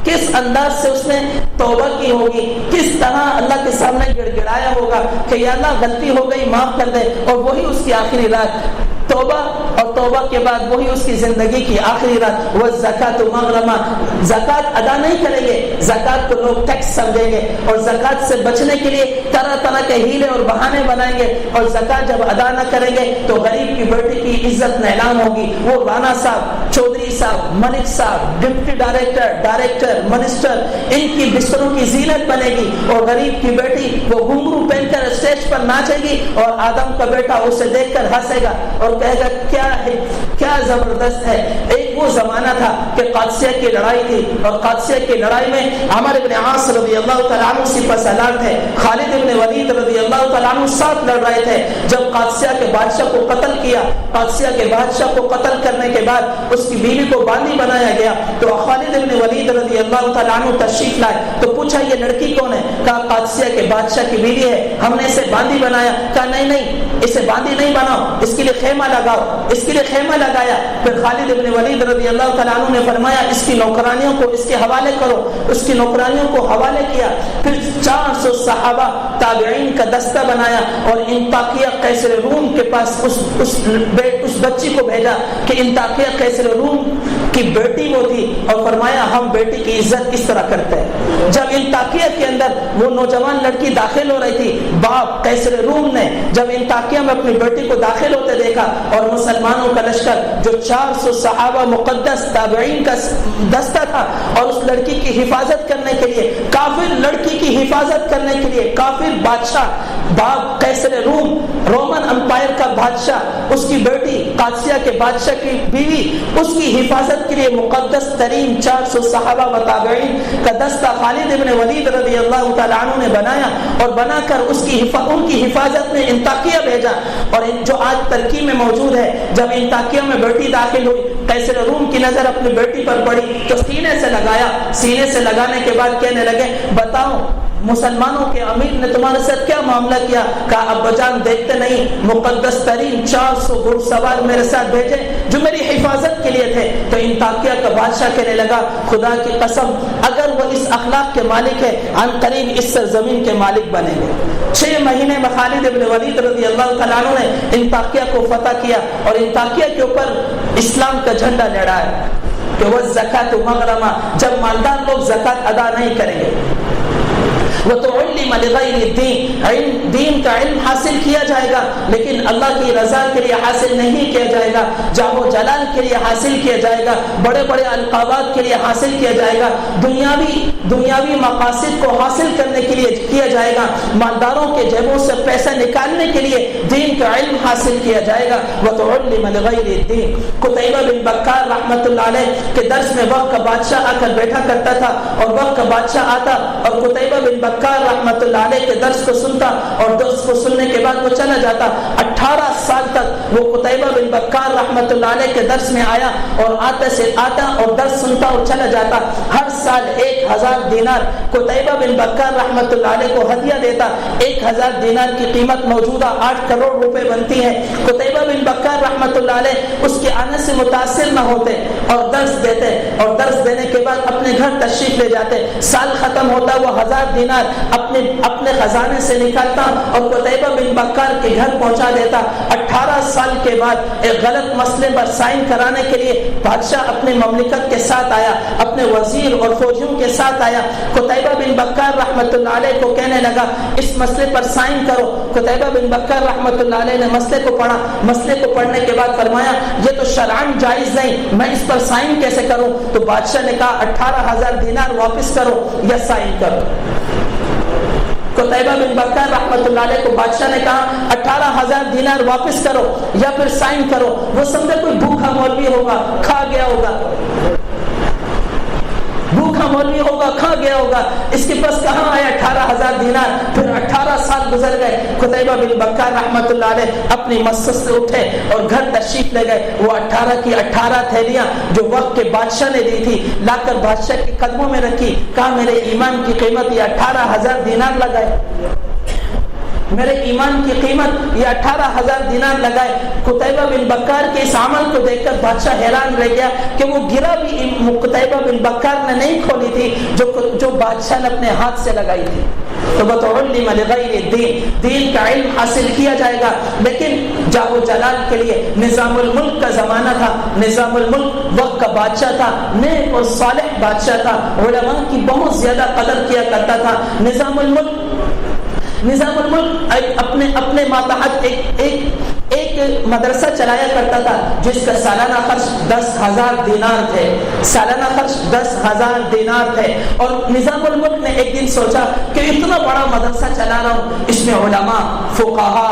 S1: کس انداز سے اس نے توبہ کی ہوگی، کس طرح اللہ کے سامنے گڑ گڑایا ہوگا کہ یا اللہ غلطی ہو گئی معاف کر دے، اور وہی اس کی آخری رات توبہ، اور توبہ کے بعد وہی اس کی زندگی کی آخری رات۔ والزکاۃ مغرمہ، زکوٰۃ ادا نہیں کریں گے، زکوٰۃ کو لوگ ٹیکس سمجھیں گے اور زکوٰۃ سے بچنے کے لیے طرح طرح کے ہیلے اور بہانے بنائیں گے، اور زکوٰۃ جب ادا نہ کریں گے تو غریب کی بیٹی کی عزت نیلام ہوگی۔ وہ رانا صاحب، چودھری صاحب، ملک صاحب، ڈپٹی ڈائریکٹر، منسٹر، ان کی بستروں کی زینت بنے گی، اور غریب کی بیٹی وہ گھنگرو پہن کر اسٹیج پر ناچے گی، اور آدم کا بیٹا اسے دیکھ کر ہنسے گا اور کہے گا کیا ہے، کیا زبردست ہے۔ ایک وہ زمانہ تھا کہ قادسیہ کی لڑائی تھی، اور قادسیہ کی لڑائی میں عمرو بن عاص رضی اللہ تعالیٰ عنہ سپہ سالار تھے، خالد بن ولید رضی اللہ تعالیٰ عنہ ساتھ لڑ رہے تھے۔ جب قادسیہ کے بادشاہ کو قتل کیا، قادسیہ کے بادشاہ کو قتل کرنے کے بعد اس کی بیوی کو باندی بنایا گیا، تو خالد بن ولید رضی اللہ تعالیٰ عنہ تشریف لائے تو پوچھا یہ لڑکی کون ہے؟ کہا قادسیہ کے بادشاہ کی بیوی ہے، ہم نے اسے باندی بنایا۔ کہا نہیں، اسے باندی نہیں بناؤ، اس کے لیے خیمہ لگاؤ، اس کے لیے خیمہ لگایا۔ پھر خالد بن ولید رضی اللہ تعالیٰ عنہ نے فرمایا اس کی نوکرانیوں کو اس کے حوالے کرو، اس کی نوکرانیوں کو حوالے کیا۔ پھر 400 صحابہ تابعین کا دستہ بنایا اور انطاکیہ قیصر روم کے پاس اس بچی کو بھیجا کہ انطاکیہ قیصر روم کی بیٹی وہ تھی، اور فرمایا ہم بیٹی کی عزت کس طرح کرتے ہیں۔ جب انطاکیہ کے اندر وہ نوجوان لڑکی داخل ہو رہی تھی، باپ قیصر روم نے جب انطاکیہ میں اپنی بیٹی کو داخل ہوتے دیکھا، اور مسلمانوں کا لشکر جو 400 صحابہ مقدس تابعین کا دستہ تھا، اور اس لڑکی کی حفاظت کرنے کے لیے، کافر لڑکی کی حفاظت کرنے کے لیے کافر بادشاہ باپ قیصر روم، رومن امپائر کا بادشاہ، اس کی بیٹی قادسیہ کے بادشاہ کی بیوی، اس کی حفاظت کے لیے مقدس ترین 400 صحابہ و تابعین کا دستہ خالد بن ولید رضی اللہ تعالیٰ عنہ نے بنایا، اور بنا کر ان کی حفاظت میں انطاکیہ بھیجا۔ اور جو آج ترکی میں موجود ہے، جب انطاکیہ میں بیٹی داخل ہوئی، قیصر روم کی نظر اپنی بیٹی پر پڑی تو سینے سے لگایا، سینے سے لگانے کے بعد کہنے لگے بتاؤ مسلمانوں کے امیر نے تمہارے ساتھ کیا معاملہ کیا؟ کہا ابا جان دیکھتے نہیں، مقدس ترین 400 گھڑ سوار میرے ساتھ بھیجے جو میری حفاظت کے لیے تھے۔ تو انطاکیہ کا بادشاہ کہنے لگا خدا کی قسم اگر وہ اس اخلاق کے مالک ہے عن قریب اس سرزمین کے مالک بنیں گے۔ 6 مہینے میں خالد بن ولید رضی اللہ تعالیٰ عنہ نے انطاکیہ کو فتح کیا، اور انطاکیہ کے اوپر اسلام کا جھنڈا لہرایا کہ وہ زکات مغرمہ، جب مالدار لوگ زکات ادا نہیں کریں گے، وَتُعَلِّمَ لِغَيْرِ الدِّينِ، دین کا علم حاصل کیا جائے گا لیکن اللہ کی رضا کے لیے حاصل نہیں کیا جائے گا، جاہ و جلال کے لیے حاصل کیا جائے گا، بڑے بڑے القابات کے لیے حاصل کیا جائے گا، دنیاوی مقاصد کو حاصل کرنے کے لیے کیا جائے گا، مالداروں کے جیبوں سے پیسہ نکالنے کے لیے دین کا علم حاصل کیا جائے گا۔ وَتُعَلِّمَ لِغَيْرِ الدِّينِ، قتیبہ بن بکار رحمۃ اللہ علیہ کے درس میں وقت کا بادشاہ آ کر بیٹھا کرتا تھا، اور وقت کا بادشاہ آتا اور قتیبہ بن بکار رحمت اللہ علیہ کے درس کو سنتا، اور درس کو سننے کے بعد وہ چلا جاتا۔ 18 سال تک وہ قتیبہ بن بکار رحمت اللہ علیہ کے درس میں آیا، اور آتا اور درس سنتا اور چلا جاتا۔ ہر سال 1000 دینار قتیبہ بن بکار رحمت اللہ علیہ کو ہدیہ دیتا۔ 1000 دینار کی قیمت موجودہ 8 کروڑ روپے بنتی ہے۔ قتیبہ بن بکار رحمت اللہ علیہ اس کے آنے سے متاثر نہ ہوتے اور درس دیتے، اور درس دینے کے بعد اپنے گھر تشریف لے جاتے۔ سال ختم ہوتا وہ 1000 دینار اپنے خزانے سے نکالتا اور قتیبہ بن بکار کے گھر پہنچا دیتا۔ 18 سال کے بعد ایک غلط مسئلے پر سائن کرانے کے لیے بادشاہ اپنے مملکت کے ساتھ آیا، اپنے وزیر اور فوجیوں کے ساتھ آیا۔ قتیبہ بن بکار رحمت اللہ علیہ کو کہنے لگا اس مسئلے پر سائن کرو۔ قتیبہ بن بکار رحمت اللہ علیہ نے مسئلے کو پڑھا، مسئلے کو پڑھنے کے بعد فرمایا یہ تو شرعاً جائز نہیں، میں اس پر سائن کیسے کروں؟ تو بادشاہ نے کہا 18,000 دینار واپس کرو یا سائن کرو۔ قتیبہ بن بکار رحمت اللہ علیہ کو بادشاہ نے کہا 18,000 دینار واپس کرو یا پھر سائن کرو۔ وہ سمجھے کوئی بھوکا مولوی ہوگا، کھا گیا ہوگا، بھوکا مولوی ہوگا، کھا گیا ہوگا، اس کے پاس کہاں آیا 18,000 دینار. پھر 18 سال گزر گئے. قتیبہ بن بکار رحمۃ اللہ علیہ اپنی مسجد سے اٹھے اور گھر تشریف لے گئے. وہ 18 کی 18 تھیلیاں جو وقت کے بادشاہ نے دی تھی لا کر بادشاہ کے قدموں میں رکھی. کہا میرے ایمان کی قیمت یہ 18,000 دینار لگائے, میرے ایمان کی قیمت یہ 18,000 دینار لگائے. قتیبہ بن بکار کے اس عمل کو دیکھ کر بادشاہ حیران رہ گیا کہ وہ گرا بھی قتیبہ بن بکار نے نہیں کھولی تھی جو بادشاہ نے اپنے ہاتھ سے لگائی تھی. تو بتعلم لغیر الدین, دین کا علم حاصل کیا جائے گا. لیکن جاہ و جلال کے لیے نظام الملک کا زمانہ تھا. نظام الملک وقت کا بادشاہ تھا, نیک اور صالح بادشاہ تھا, علماء کی بہت زیادہ قدر کیا کرتا تھا. نظام الملک اپنے ماتحت ایک مدرسہ چلایا کرتا تھا جس کا سالانہ خرچ 10,000 دینار تھے. سالانہ خرچ 10,000 دینار تھے. اور نظام الملک نے ایک دن سوچا کہ اتنا بڑا مدرسہ چلا رہا ہوں, اس میں علماء, فقہا,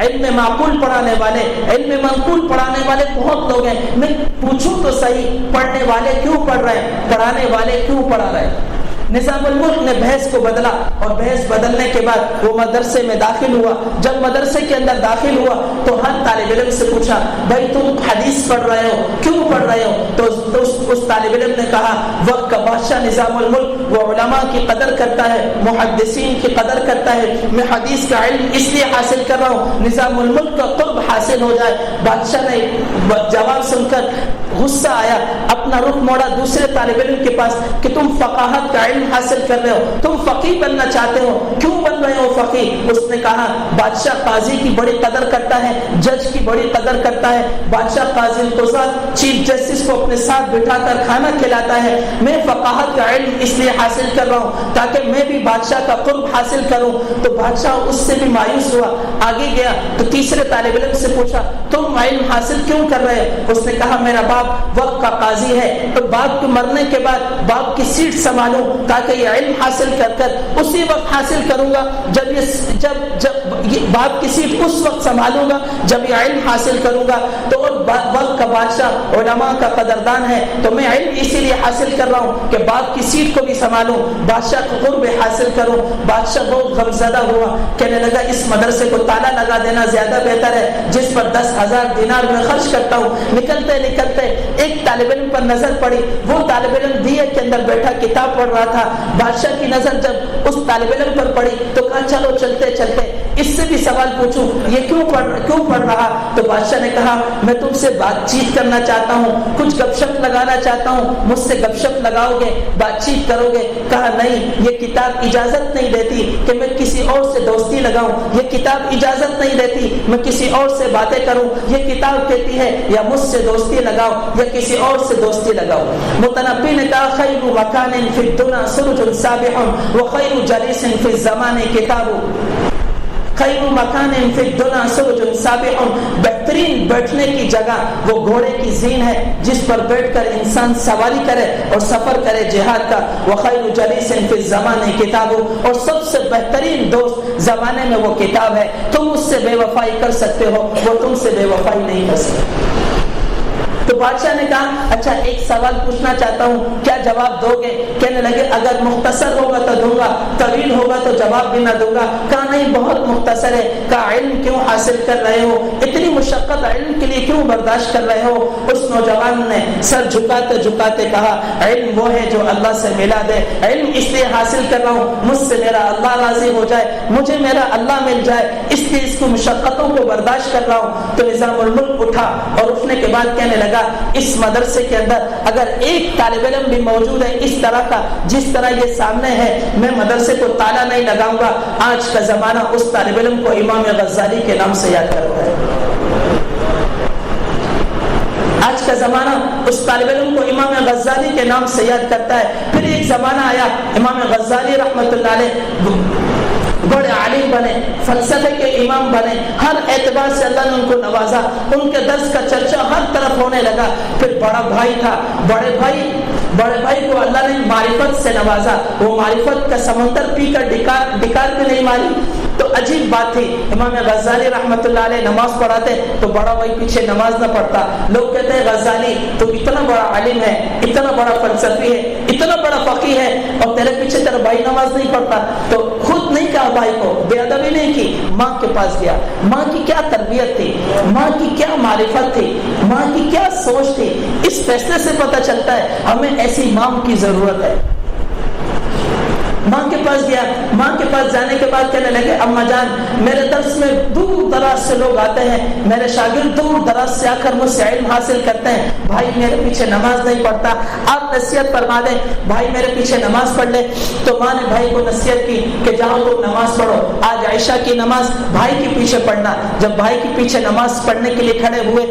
S1: علم معقول پڑھانے والے, علم منقول پڑھانے والے بہت لوگ ہیں. میں پوچھوں تو صحیح, پڑھنے والے کیوں پڑھ رہے ہیں, پڑھانے والے کیوں پڑھا رہے ہیں. نظام الملک نے بحث کو بدلا اور بحث بدلنے کے بعد وہ مدرسے میں داخل ہوا. جب مدرسے کے اندر داخل ہوا تو ہر طالب علم سے پوچھا بھائی تم حدیث پڑھ رہے ہو, کیوں پڑھ رہے ہو؟ تو اس طالب علم نے کہا وقت کا بادشاہ نظام الملک وہ علماء کی قدر کرتا ہے, محدثین کی قدر کرتا ہے, میں حدیث کا علم اس لیے حاصل کر رہا ہوں نظام الملک کا قرب حاصل ہو جائے. بادشاہ نے جواب سن کر غصہ آیا, اپنا رخ موڑا دوسرے طالب علم کے پاس کہ تم فقاہت کا علم حاصل کر رہے ہو, تم فقیہ بننا چاہتے ہو, کیوں بن رہے ہو فقیہ؟ اس نے کہا بادشاہ قاضی کی بڑی قدر کرتا ہے, جج کی بڑی قدر کرتا ہے. بادشاہ قاضی القضات چیف جسٹس کو اپنے ساتھ بٹھا کر کھانا کھلاتا ہے. میں فقاہت کا علم اس لیے حاصل کر رہا ہوں تاکہ میں بھی بادشاہ کا قرب حاصل کروں. تو بادشاہ اس سے بھی مایوس ہوا, آگے گیا تو تیسرے طالب علم سے پوچھا تم علم حاصل کیوں کر رہے ہو؟ اس نے کہا میرا باپ وقت کا قاضی ہے, تو باپ کے مرنے کے بعد باپ کی سیٹ سنبھالوں تاکہ یہ علم حاصل کر اسی وقت حاصل کروں گا جب باپ کی سیٹ اس وقت سنبھالوں گا جب یہ علم حاصل کروں گا. تو وقت کا بادشاہ علماء کا قدردان ہے, تو میں علم اسی لیے حاصل کر رہا ہوں کہ باپ کی سیٹ کو بھی سنبھالوں, بادشاہ کو قرب حاصل کروں. بادشاہ بہت غمزدہ ہوا, کہنے لگا اس مدرسے کو تالا لگا دینا زیادہ بہتر ہے جس پر 10,000 دینار میں خرچ کرتا ہوں. نکلتے ایک طالب علم پر نظر پڑی, وہ طالب علم دیے کے اندر بیٹھا کتاب پڑھ رہا تھا. بادشاہ کی نظر جب اس طالب علم پر پڑی تو کہا چلو چلتے اس سے بھی سوال پوچھوں یہ کیوں پڑھ رہا. تو بادشاہ نے کہا میں تم سے بات چیت کرنا چاہتا ہوں, کچھ گپ شپ لگانا چاہتا ہوں, مجھ سے گپ شپ لگاؤ گے, بات چیت کرو گے؟ کہا نہیں, یہ کتاب اجازت نہیں دیتی کہ میں کسی اور سے دوستی لگاؤں, یہ کتاب اجازت نہیں دیتی میں کسی اور سے باتیں کروں. یہ کتاب کہتی ہے یا مجھ سے دوستی لگاؤ یا کسی اور سے دوستی لگاؤ. متنبی نے کہا خیر مکان فی الدنیا سرج سابح وخیر جلیس فی الزمان کتاب. خیر مکان فی الدنیا سرج سابح, بہترین بیٹھنے کی جگہ وہ گھوڑے کی زین ہے جس پر بیٹھ کر انسان سواری کرے اور سفر کرے جہاد کا. وخیر جلیس فی الزمان کتاب, اور سب سے بہترین دوست زمانے میں وہ کتاب ہے. تم اس سے بے وفائی کر سکتے ہو, وہ تم سے بے وفائی نہیں کر سکتے. تو بادشاہ نے کہا اچھا ایک سوال پوچھنا چاہتا ہوں, کیا جواب دو گے؟ کہنے لگے اگر مختصر ہوگا تو دوں گا, طویل ہوگا تو جواب بھی نہ دوں گا. کہا نہیں بہت مختصر ہے. کہا علم کیوں حاصل کر رہے ہو, اتنی مشقت علم کے لیے کیوں برداشت کر رہے ہو؟ اس نوجوان نے سر جھکاتے کہا علم وہ ہے جو اللہ سے ملا دے, علم اس لیے حاصل کر رہا ہوں مجھ سے میرا اللہ راضی ہو جائے, مجھے میرا اللہ مل جائے, اس لیے اس کو مشقتوں کو برداشت کر رہا ہوں. تو نظام الملک اٹھا اور اٹھنے کے بعد کہنے لگا اس مدرسے کے اندر اگر ایک طالب علم بھی موجود ہے اس طرح کا جس طرح یہ سامنے ہے, میں مدرسے کو تالا نہیں لگاؤں گا. آج کا زمانہ اس طالب علم کو امام غزالی کے نام سے یاد کرتا ہے. آج کا زمانہ اس طالب علم کو امام غزالی کے نام سے یاد کرتا ہے. پھر ایک زمانہ آیا امام غزالی رحمۃ اللہ علیہ بڑے عالم بنے, فلسفے کے امام بنے, ہر اعتبار سے اللہ نے ان کو نوازا, ان کے درس کا چرچا ہر طرف ہونے لگا. پھر بڑا بھائی تھا, بڑے بھائی کو اللہ نے معرفت سے نوازا. وہ معرفت کا سمندر پی کر ڈکار بھی نہیں ماری, تو عجیب بات تھی. امام غزالی رحمۃ اللہ علیہ نماز پڑھاتے تو بڑا بھائی پیچھے نماز نہ پڑھتا. لوگ کہتے ہیں غزالی تو اتنا بڑا عالم ہے, اتنا بڑا فلسفی ہے, اتنا بڑا فقیہ ہے, اور تیرے پیچھے تیرا بھائی نماز نہیں پڑھتا. تو خود نہیں کہا بھائی کو, بے ادبی نہیں کی, ماں کے پاس گیا. ماں کی کیا تربیت تھی, ماں کی کیا معرفت تھی, ماں کی کیا سوچ تھی. اس فیصلے سے پتہ چلتا ہے ہمیں ایسی ماں کی ضرورت ہے. ماں کے پاس گیا. ماں کے پاس جانے کے بعد کہنے لگے اما جان میرے درس میں دور دراز سے لوگ آتے ہیں, میرے شاگرد دور دراز سے آ کر مجھ سے علم حاصل کرتے ہیں, بھائی میرے پیچھے نماز نہیں پڑھتا, آپ نصیحت فرما دیں, بھائی میرے پیچھے نماز پڑھ لے. تو ماں نے بھائی کو نصیحت کی کہ جاؤ تم نماز پڑھو, آج عائشہ کی نماز بھائی کے پیچھے پڑھنا. جب بھائی کے پیچھے نماز پڑھنے کے لیے کھڑے ہوئے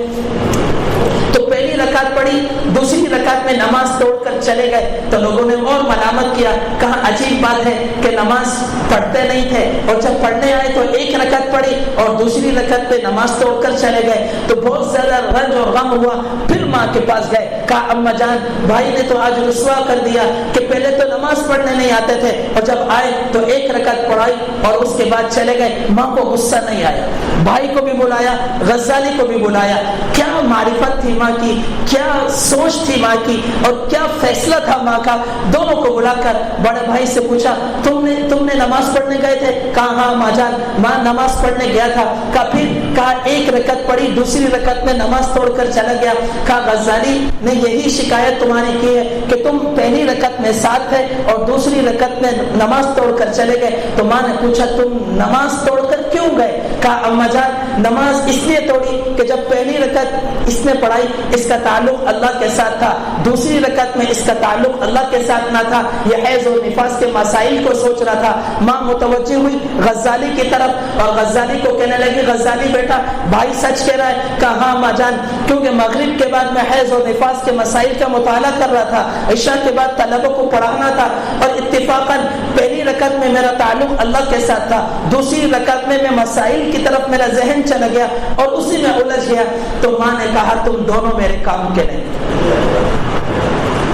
S1: تو پہلی رکعت پڑھی, دوسری رکعت میں نماز توڑ کر چلے گئے. تو لوگوں نے اور ملامت کیا, کہا عجیب بات ہے کہ نماز پڑھتے نہیں تھے, اور جب پڑھنے آئے تو ایک رکعت پڑھی اور دوسری رکعت پہ نماز توڑ کر چلے گئے. تو بہت زیادہ رنج اور غم ہوا. پھر ماں کے پاس گئے, کہا اما جان بھائی نے تو آج رسوا کر دیا کہ پہلے تو نماز پڑھنے نہیں آتے تھے اور جب آئے تو ایک رکعت پڑھائی اور اس کے بعد چلے گئے. ماں کو غصہ نہیں آیا, بھائی کو بھی بلایا, غزالی کو بھی بلایا. کیا معرفت تھی ماں کی, کیا سوچ تھی ماں کی, اور کیا فیصلہ تھا ماں کا. دونوں کو بلا کر بڑے بھائی سے پوچھا تم نے نماز پڑھنے گئے تھے؟ کہا ہاں ماں جان, ماں نماز پڑھنے گیا تھا. کہا پھر؟ کہا ایک رکعت پڑھی, دوسری رکعت میں نماز توڑ کر چلا گیا. کہا غزالی نے یہی شکایت تمہاری کی ہے کہ تم پہلی رکعت میں ساتھ تھے اور دوسری رکعت میں نماز توڑ کر چلے گئے. تو ماں نے پوچھا تم نماز توڑ کر کیوں گئے؟ کہا اما جان نماز اس لیے توڑی کہ جب پہلی رکعت اس نے پڑھائی اس کا تعلق اللہ کے ساتھ تھا, دوسری رکعت میں اس کا تعلق اللہ کے ساتھ نہ تھا, یہ حیض اور نفاس کے مسائل کو سوچ رہا تھا. ماں متوجہ ہوئی غزالی کی طرف اور غزالی کو کہنے لگی غزالی بیٹا بھائی سچ کہہ رہا ہے؟ کہا ہاں ماں جان, کیونکہ مغرب کے بعد میں حیض اور نفاس کے مسائل کا مطالعہ کر رہا تھا, عشاء کے بعد طلبوں کو پڑھانا تھا, اور اتفاقاً پہلی رکعت میں میرا تعلق اللہ کے ساتھ تھا, دوسری رکعت میں مسائل کی طرف میرا ذہن چلا گیا اور اسی میں الجھ گیا. تو ماں نے کہا تم دونوں میرے کام کے نہیں.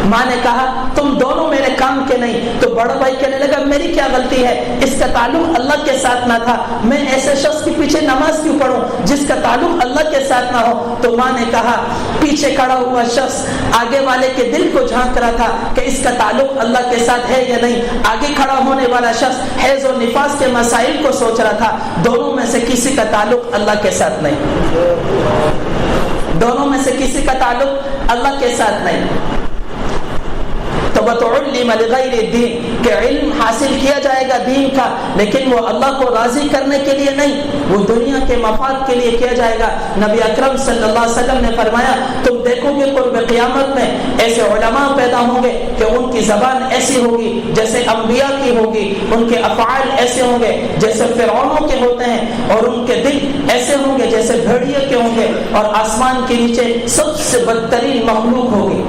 S1: ماں نے کہا تم دونوں میرے کام کے نہیں. تو بڑا بھائی کہنے لگا میری کیا غلطی ہے, اس کا تعلق اللہ کے ساتھ نہ تھا, میں ایسے شخص کے پیچھے نماز کیوں پڑھوں جس کا تعلق اللہ کے ساتھ نہ ہو. تو ماں نے کہا پیچھے کھڑا ہوا شخص آگے والے کے دل کو جھانک رہا تھا کہ اس کا تعلق اللہ کے ساتھ ہے یا نہیں. آگے کھڑا ہونے والا شخص حیض و نفاس کے مسائل کو سوچ رہا تھا. دونوں میں سے کسی کا تعلق اللہ کے ساتھ نہیں, دونوں میں سے کسی کا تعلق اللہ کے ساتھ نہیں. تو وَتُعَلِّمَ لِغَيْرِ الدِّينِ کہ علم حاصل کیا جائے گا دین کا, لیکن وہ اللہ کو راضی کرنے کے لیے نہیں, وہ دنیا کے مفاد کے لیے کیا جائے گا. نبی اکرم صلی اللہ علیہ وسلم نے فرمایا تم دیکھو گے قرب قیامت میں ایسے علماء پیدا ہوں گے کہ ان کی زبان ایسی ہوگی جیسے انبیاء کی ہوگی, ان کے افعال ایسے ہوں گے جیسے فرعونوں کے ہوتے ہیں, اور ان کے دل ایسے ہوں گے جیسے بھیڑیے کے ہوں گے, اور آسمان کے نیچے سب سے بدترین مخلوق ہوگی.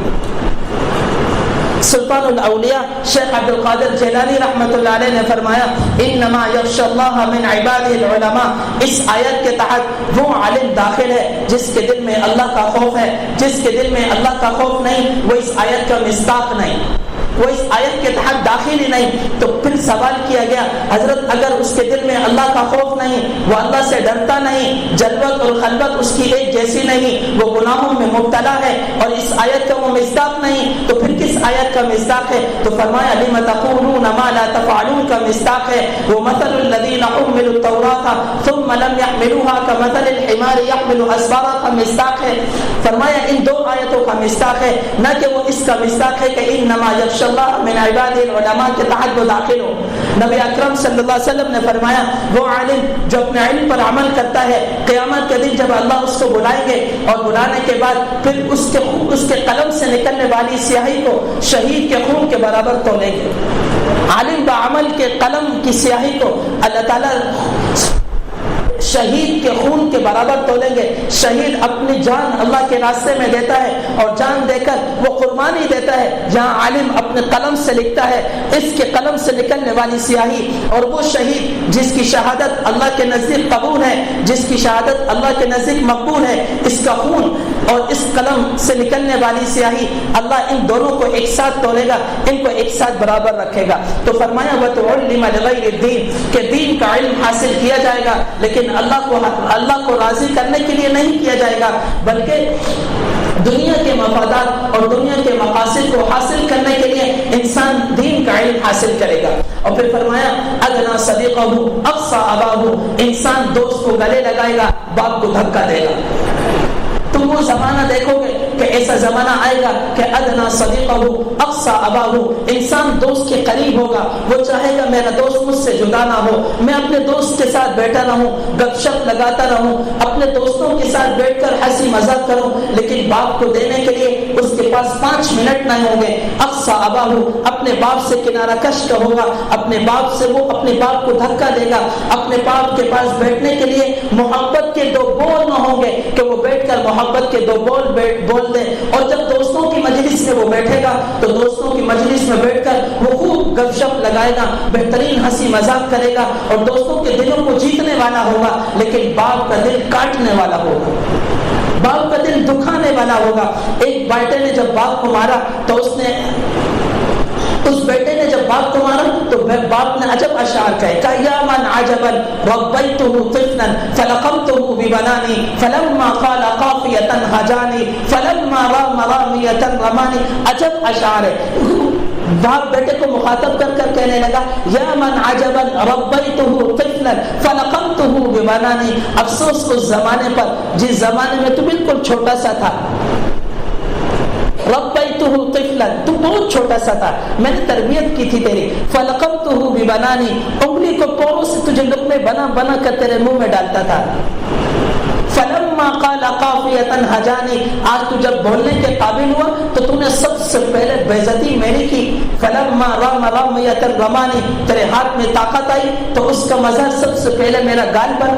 S1: سلطان الاولیاء شیخ عبد القادر جیلانی رحمۃ اللہ علیہ نے فرمایا انما یخشی اللہ من عباده العلماء. اس آیت کے تحت وہ عالم داخل ہے جس کے دل میں اللہ کا خوف ہے, جس کے دل میں اللہ کا خوف نہیں وہ اس آیت کا مصداق نہیں, وہ اس آیت کے تحت داخل ہی نہیں. تو پھر سوال کیا گیا حضرت اگر اس کے دل میں اللہ کا خوف نہیں, وہ اللہ سے ڈرتا نہیں, جلوت اور خلوت اس کی ایک جیسی نہیں, وہ گناہوں میں مبتلا ہے اور اس آیت کا وہ مصداق نہیں, تو پھر کس آیت کا مصداق ہے؟ تو فرمایا لم تقولون ما لا تفعلون کا مصداق ہے وہ مثل الذین حملوا التوراة ثم لم يحملوها كمثل الحمار يحمل اسفارا کا مصداق ہے. فرمایا ان دو آیتوں کا مصداق ہے, نہ کہ وہ اس کا مصداق ہے کہ انما یخشی اللہ من عباد العلماء کے تحت وہ داخل ہو. نبی اکرم صلی اللہ علیہ وسلم نے فرمایا وہ عالم جو اپنے علم پر عمل کرتا ہے قیامت کے دن جب اللہ اس کو بلائیں گے اور بلانے کے بعد پھر اس کے قلم سے نکلنے والی سیاہی کو شہید کے خون کے برابر تولیں گے. عالم بعمل کے قلم کی سیاہی کو اللہ تعالیٰ شہید کے خون کے برابر تولیں گے. شہید اپنی جان اللہ کے راستے میں دیتا ہے اور جان دے کر وہ قربانی دیتا ہے. جہاں عالم اپنے قلم سے لکھتا ہے اس کے قلم سے نکلنے والی سیاہی، اور وہ شہید جس کی شہادت اللہ کے نزدیک قبول ہے، جس کی شہادت اللہ کے نزدیک مقبول ہے، اس کا خون اور اس قلم سے نکلنے والی سیاہی، اللہ ان دونوں کو ایک ساتھ تولے گا، ان کو ایک ساتھ برابر رکھے گا. تو فرمایا وَتُعَلِّمَ لِغَيْرِ الدِّينِ کہ دین کا علم حاصل کیا جائے گا، لیکن اللہ کو راضی کرنے کے لیے نہیں کیا جائے گا، بلکہ دنیا کے مفادات اور دنیا کے مقاصد کو حاصل کرنے کے لیے انسان دین کا علم حاصل کرے گا. اور پھر فرمایا ادنا صدیقہ اقصى اباہ، انسان دوست کو گلے لگائے گا، باپ کو دھکا دے گا. تم وہ زمانہ دیکھو گے کہ ایسا زمانہ آئے گا کہ ادنا صدیقہ اقصى اباہ، انسان دوست کے قریب ہوگا، وہ چاہے گا میرا دوست مجھ سے جدا نہ ہو، میں اپنے دوست کے ساتھ بیٹھا رہوں، گپ شپ لگاتا رہوں، اپنے دوستوں کے ساتھ بیٹھ کر ہنسی مذاق کروں، لیکن باپ کو دینے کے لیے اس کے پاس 5 منٹ نہیں ہوں گے. اقصى اباہ، اپنے باپ سے کنارہ کش کا ہوگا، اپنے باپ سے وہ اپنے باپ کو دھکا دے گا، اپنے باپ کے پاس بیٹھنے کے لیے محبت کے 2 بول نہ ہوں گے کہ وہ بیٹھ کر محبت کے 2 بول دیں. اور جب دوستوں کی مجلس میں وہ بیٹھے گا تو دوستوں کی مجلس میں بیٹھ کر وہ خوب گپ شپ لگائے گا، بہترین ہنسی مذاق کرے گا اور دوستوں کے دلوں کو جیتنے والا ہوگا، لیکن باپ کا دل کاٹنے والا ہوگا، باپ کا دل دکھانے والا ہوگا. ایک بیٹے نے جب باپ کو مارا تو اس بیٹے نے جب باپ کو مارا تو باپ نے عجب اشعار کہے کہ یا من عجبا ربیتہ طفلا فلقمتہ ببنانی فلما قال قافیۃ ہجانی فلما رام رامیۃ رمانی. عجب اشعار ہے. باپ بیٹے کو مخاطب کر کر کہنے لگا یا من عجبا ربیتہ طفلا فلقمتہ ببنانی. افسوس اس زمانے پر جس زمانے میں تو بالکل چھوٹا سا تھا. ربیتہ طفلا، تو بہت چھوٹا سا تھا، میں نے تربیت کی تھی تیری. فلقمتہ ببنانی، انگلی کو پوروں سے تجھے لقمے بنا بنا کر تیرے منہ میں ڈالتا تھا. فلما قال قافیۃ ہجانی، آج تو جب بولنے کے قابل ہوا تو تو نے سب سے پہلے بے عزتی میری کی. فلما رام رامیۃ رمانی، تیرے ہاتھ میں طاقت آئی تو اس کا مظہر سب سے پہلے میرا گال بن.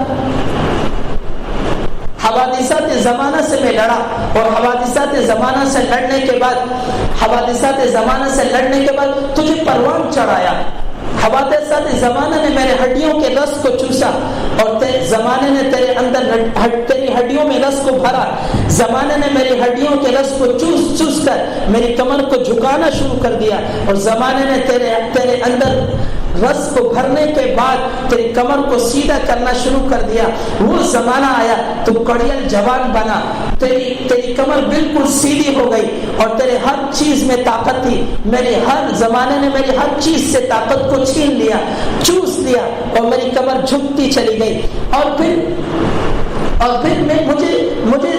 S1: حوادثات زمانہ سے میں لڑا اور حوادثات زمانہ سے لڑنے کے بعد تجھے پروان چڑھایا. حوادثات زمانہ نے میرے ہڈیوں کے رس کو چوسا اور زمانے نے تیرے اندر تیری ہڈیوں میں رس کو بھرا. زمانے نے میری ہڈیوں کے رس کو چوس چوس کر میری کمر کو جھکانا شروع کر دیا اور زمانے نے تیرے اندر رس کو بھرنے کے بعد تیری کمر کو سیدھا کرنا شروع کر دیا. وہ زمانہ آیا تو کڑیل جوان بنا، تیری کمر بالکل سیدھی ہو گئی اور تیرے ہر چیز میں طاقت تھی. زمانے نے میری ہر چیز سے طاقت کو چھین لیا، چوس لیا اور میری کمر جھکتی چلی گئی. اور پھر مجھے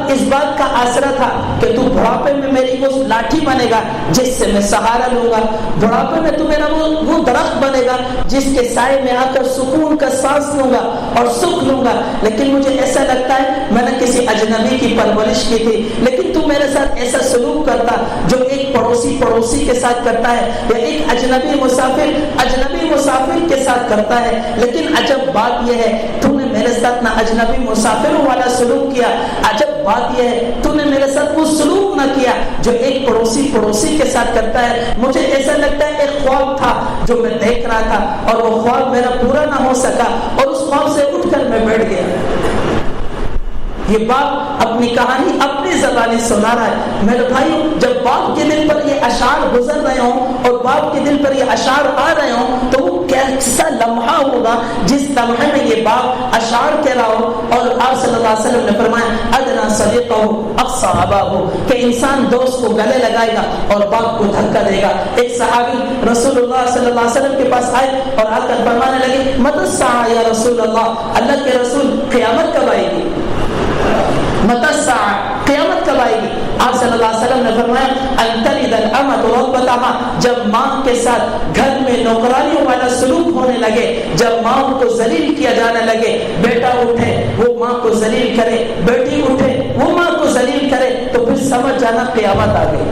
S1: اس بات کا آسرا تھا کہ تو بڑھاپے میں میری وہ لاٹھی بنے گا جس سے میں سہارا لوں گا. بڑھاپے میں تو میرا وہ درخت بنے گا جس کے سائے میں آ کر سکون کا سانس لوں گا اور سکھ لوں گا. لیکن مجھے ایسا لگتا ہے میں نے کسی اجنبی کی پرورش کی تھی، لیکن تو میرے ساتھ ایسا سلوک کرتا جو ایک پڑوسی کے ساتھ کرتا ہے یا ایک اجنبی مسافر کے ساتھ کرتا ہے. لیکن عجب بات یہ ہے تو نے میرے ساتھ نہ اجنبی مسافروں والا سلوک کیا. عجب بات یہ ہے تو نے میرے ساتھ وہ سلوک نہ کیا جو ایک پڑوسی کے ساتھ کرتا ہے. مجھے ایسا لگتا ہے ایک خواب تھا جو میں دیکھ رہا تھا اور وہ خواب میرا پورا نہ ہو سکا اور اس خواب سے اٹھ کر میں بیٹھ گیا. یہ باپ اپنی کہانی اپنی زبانی سنا رہا ہے. میرے بھائی جب باپ کے دل پر یہ اشعار گزر رہے ہوں اور باپ کے دل پر یہ اشعار آ رہے ہوں تو وہ کیسا لمحہ ہوگا جس لمحے میں یہ باپ اشعار کہہ رہا ہو. اور آپ صلی اللہ علیہ وسلم نے فرمایا ادنا صدیقہ اقصى اباہ، کہ انسان دوست کو گلے لگائے گا اور باپ کو دھکا دے گا. ایک صحابی رسول اللہ صلی اللہ علیہ وسلم کے پاس آئے اور آ کر فرمانے لگے متی الساعہ یا رسول اللہ، اللہ کے رسول قیامت کب آئے گی؟ متی الساعہ، قیامت کب آئے گی؟ آپ صلی اللہ علیہ وسلم نے فرمایا ان تلد الامۃ ربتها، جب ماں کے ساتھ گھر میں نوکرانیوں والا سلوک ہونے لگے، جب ماں کو ذلیل کیا جانے لگے، بیٹا اٹھے وہ ماں کو ذلیل کرے، بیٹی اٹھے وہ ماں کو ذلیل کرے، تو پھر سمجھ جانا قیامت آ گئی.